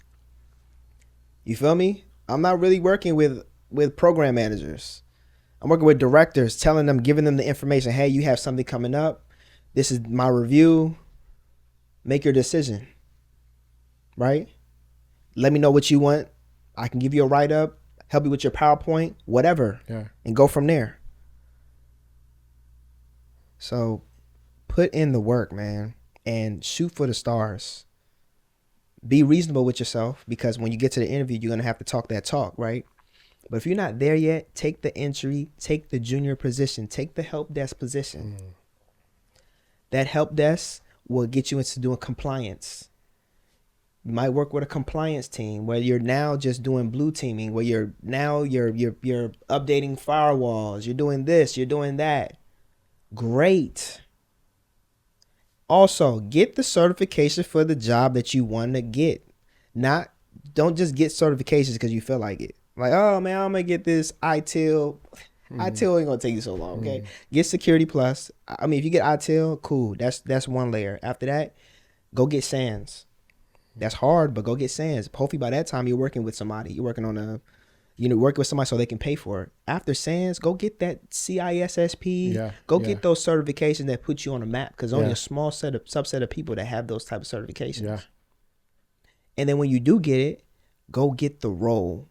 You feel me? I'm not really working with program managers. I'm working with directors, giving them the information. Hey, you have something coming up. This is my review. Make your decision. Right? Let me know what you want. I can give you a write-up, help you with your PowerPoint, whatever, and go from there. So put in the work, man, and shoot for the stars. Be reasonable with yourself because when you get to the interview, you're going to have to talk that talk, right? But if you're not there yet, take the entry, take the junior position, take the help desk position. That help desk will get you into doing compliance. You might work with a compliance team where you're now just doing blue teaming, where you're updating firewalls, you're doing this, you're doing that. Great. Also, get the certification for the job that you want to get. Don't just get certifications because you feel like it. Like, oh man, I'm gonna get this ITIL. ITIL ain't gonna take you so long, okay? Get Security Plus. I mean, if you get ITIL, cool. That's one layer. After that, go get SANS. That's hard, but go get SANS. Hopefully by that time you're working with somebody. You're working on working with somebody so they can pay for it. After SANS, go get that CISSP. Get those certifications that put you on a map because only a small subset of people that have those type of certifications. Yeah. And then when you do get it, go get the role.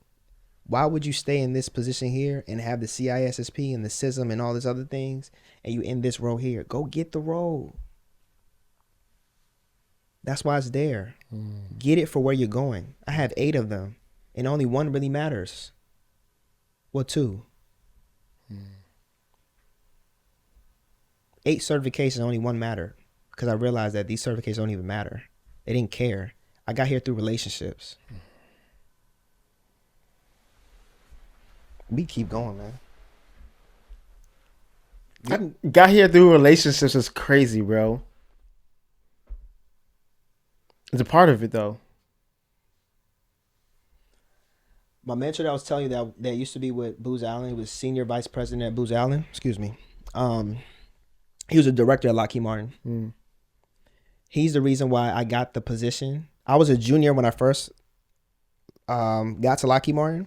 Why would you stay in this position here and have the CISSP and the CISM and all these other things and you in this role here? Go get the role. That's why it's there. Get it for where you're going. I have 8 of them, and only one really matters. Well, 2. 8 certifications, only 1 mattered because I realized that these certifications don't even matter. They didn't care. I got here through relationships. We keep going, man. Got here through relationships is crazy, bro. It's a part of it, though. My mentor that I was telling you that used to be with Booz Allen, he was senior vice president at Booz Allen. Excuse me. He was a director at Lockheed Martin. Mm. He's the reason why I got the position. I was a junior when I first got to Lockheed Martin,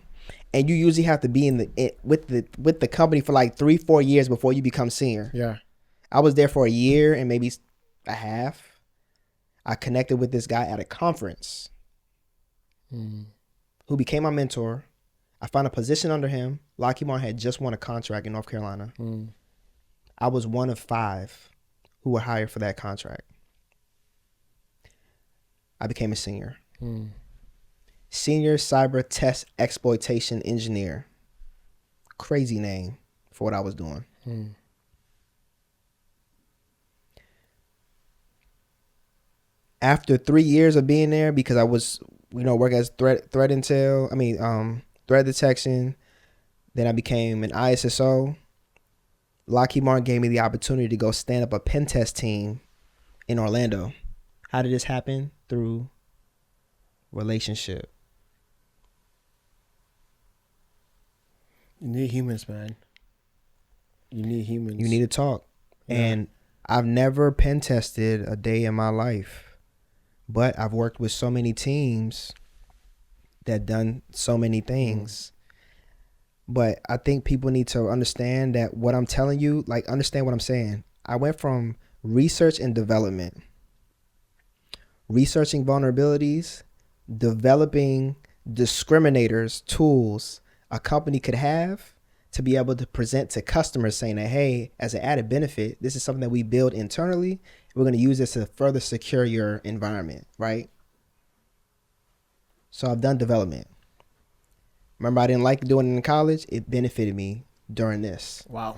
and you usually have to be with the company for like 3-4 years before you become senior. Yeah. I was there for a year and maybe a half. I connected with this guy at a conference who became my mentor. I found a position under him. Lockheed Martin had just won a contract in North Carolina. I was one of 5 who were hired for that contract. I became a senior. Senior Cyber Test Exploitation Engineer. Crazy name for what I was doing. After 3 years of being there, because I was, work as threat intel, threat detection, then I became an ISSO. Lockheed Martin gave me the opportunity to go stand up a pen test team in Orlando. How did this happen? Through relationship. You need humans, man. You need humans. You need to talk. Yeah. And I've never pen tested a day in my life. But I've worked with so many teams that done so many things. But I think people need to understand that what I'm telling you, like understand what I'm saying. I went from research and development, researching vulnerabilities, developing discriminators, tools a company could have to be able to present to customers saying that, hey, as an added benefit, this is something that we build internally. We're going to use this to further secure your environment, right? So I've done development. Remember, I didn't like doing it in college. It benefited me during this. Wow.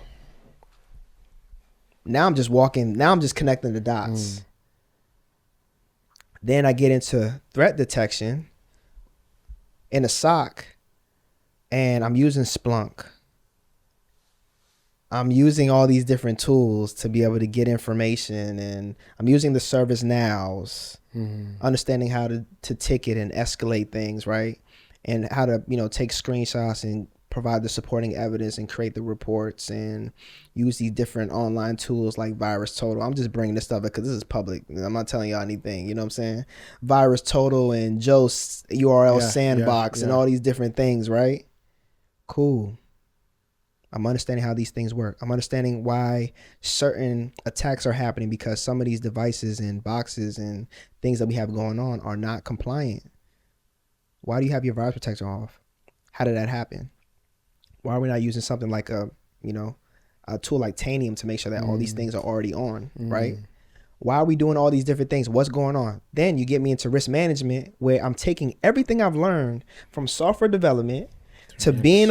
Now I'm just connecting the dots. Then I get into threat detection in a SOC, and I'm using Splunk. I'm using all these different tools to be able to get information, and I'm using the ServiceNows, understanding how to ticket and escalate things, right? And how to, take screenshots and provide the supporting evidence and create the reports and use these different online tools like VirusTotal. I'm just bringing this stuff up because this is public. I'm not telling y'all anything, you know what I'm saying? VirusTotal and Joe's URL Sandbox and all these different things, right? Cool. I'm understanding how these things work. I'm understanding why certain attacks are happening because some of these devices and boxes and things that we have going on are not compliant. Why do you have your virus protector off? How did that happen? Why are we not using something like a tool like Tanium to make sure that all these things are already on, right? Why are we doing all these different things? What's going on? Then you get me into risk management, where I'm taking everything I've learned from software development to being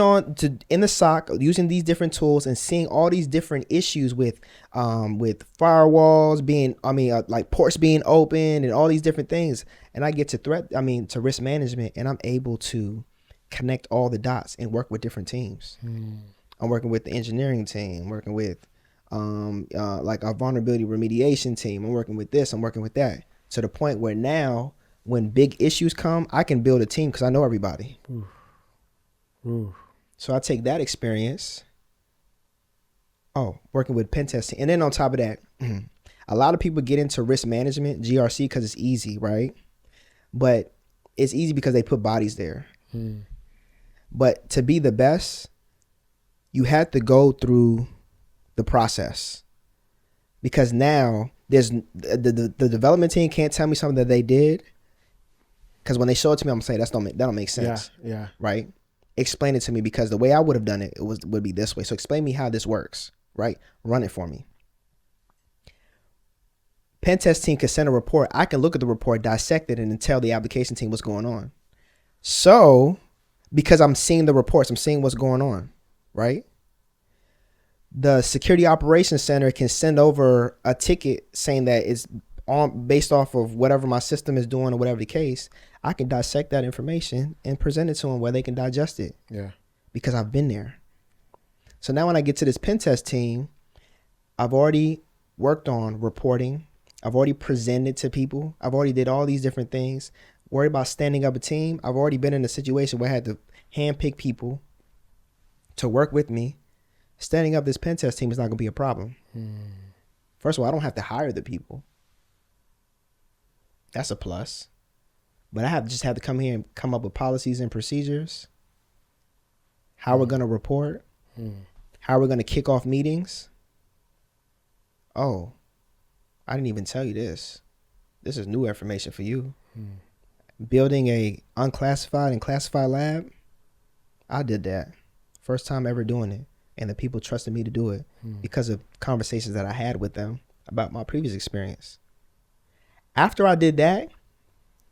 in the SOC, using these different tools and seeing all these different issues with firewalls being, like ports being open and all these different things. And I get to risk management, and I'm able to connect all the dots and work with different teams. I'm working with the engineering team, working with like our vulnerability remediation team. I'm working with this, I'm working with that, to the point where now when big issues come, I can build a team because I know everybody. So I take that experience, working with pen testing. And then on top of that, a lot of people get into risk management, GRC, because it's easy, right? But it's easy because they put bodies there. But to be the best, you have to go through the process. Because now there's the development team can't tell me something that they did. Because when they show it to me, I'm gonna say that don't make sense. Yeah. Right? Explain it to me, because the way I would have done it, would be this way. So explain me how this works, right? Run it for me. Pen test team can send a report. I can look at the report, dissect it, and then tell the application team what's going on. So, because I'm seeing the reports, I'm seeing what's going on, right? The security operations center can send over a ticket saying that it's based off of whatever my system is doing or whatever the case. I can dissect that information and present it to them where they can digest it. Yeah. Because I've been there. So now when I get to this pen test team, I've already worked on reporting. I've already presented to people. I've already did all these different things. Worried about standing up a team. I've already been in a situation where I had to handpick people to work with me, standing up this pen test team is not going to be a problem. First of all, I don't have to hire the people. That's a plus. But I just have to come here and come up with policies and procedures. How we're going to report. How we're going to kick off meetings. Oh, I didn't even tell you this. This is new information for you. Building a unclassified and classified lab. I did that. First time ever doing it. And the people trusted me to do it because of conversations that I had with them about my previous experience. After I did that,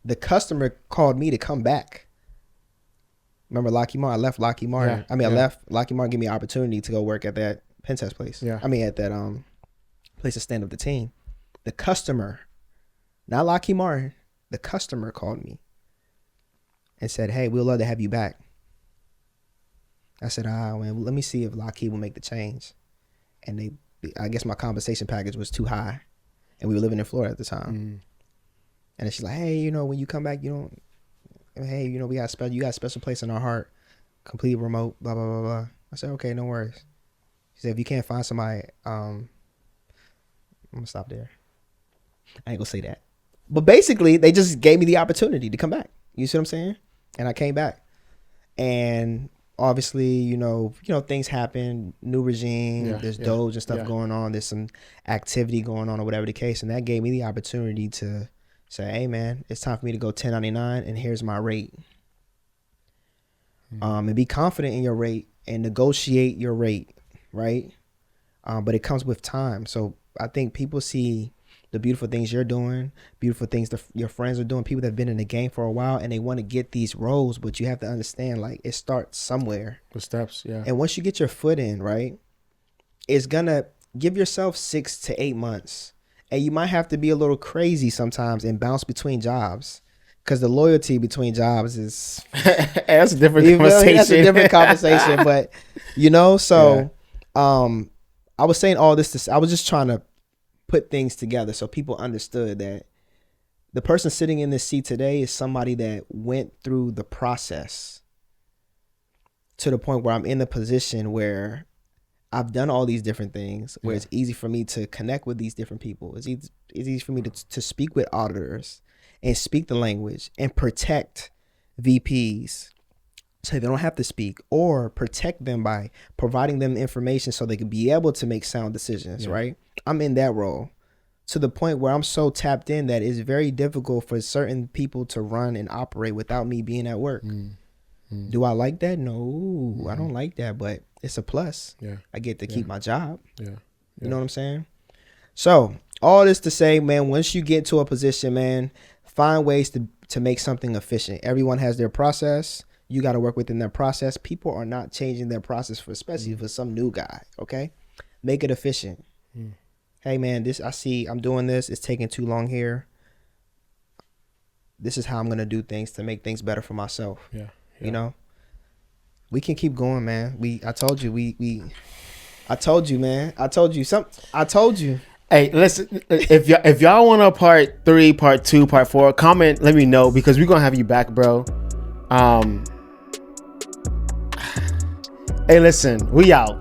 the customer called me to come back. Remember Lockheed Martin? I left Lockheed Martin. I left Lockheed Martin, gave me an opportunity to go work at that pen test place. At that place to stand up the team. The customer, not Lockheed Martin, the customer called me and said, hey, we'd love to have you back. I said, well, let me see if Lockheed will make the change. And I guess my compensation package was too high. And we were living in Florida at the time. And then she's like, hey, when you come back, you got a special place in our heart, completely remote, blah, blah, blah, blah. I said, okay, no worries. She said, if you can't find somebody, I'm going to stop there. I ain't going to say that. But basically, they just gave me the opportunity to come back. You see what I'm saying? And I came back. And obviously, things happen, new regime, there's Doge and stuff going on. There's some activity going on or whatever the case. And that gave me the opportunity to say, hey, man, it's time for me to go 1099 and here's my rate. And be confident in your rate and negotiate your rate, right? But it comes with time. So I think people see the beautiful things you're doing, beautiful things your friends are doing, people that have been in the game for a while, and they want to get these roles, but you have to understand, like, it starts somewhere. The steps, yeah. And once you get your foot in, right, it's going to give yourself 6 to 8 months. And you might have to be a little crazy sometimes and bounce between jobs. Because the loyalty between jobs is... That's a different conversation. That's a different conversation. But, I was saying all this, I was just trying to put things together so people understood that the person sitting in this seat today is somebody that went through the process to the point where I'm in the position where I've done all these different things, where it's easy for me to connect with these different people. It's easy for me to speak with auditors and speak the language and protect VPs so they don't have to speak, or protect them by providing them information so they can be able to make sound decisions, right? I'm in that role to the point where I'm so tapped in that it's very difficult for certain people to run and operate without me being at work. Do I like that? No, I don't like that, but it's a plus. I get to keep my job. You know what I'm saying? So all this to say, man, once you get to a position, man, find ways to make something efficient. Everyone has their process. You got to work within their process. People are not changing their process especially for some new guy. Okay. Make it efficient. Hey man, I'm doing this. It's taking too long here. This is how I'm going to do things to make things better for myself. You know, we can keep going, man. I told you, man. I told you. Hey, listen, if y'all want a part 3, part 2, part 4, comment, let me know, because we're going to have you back, bro. Hey, listen, we out.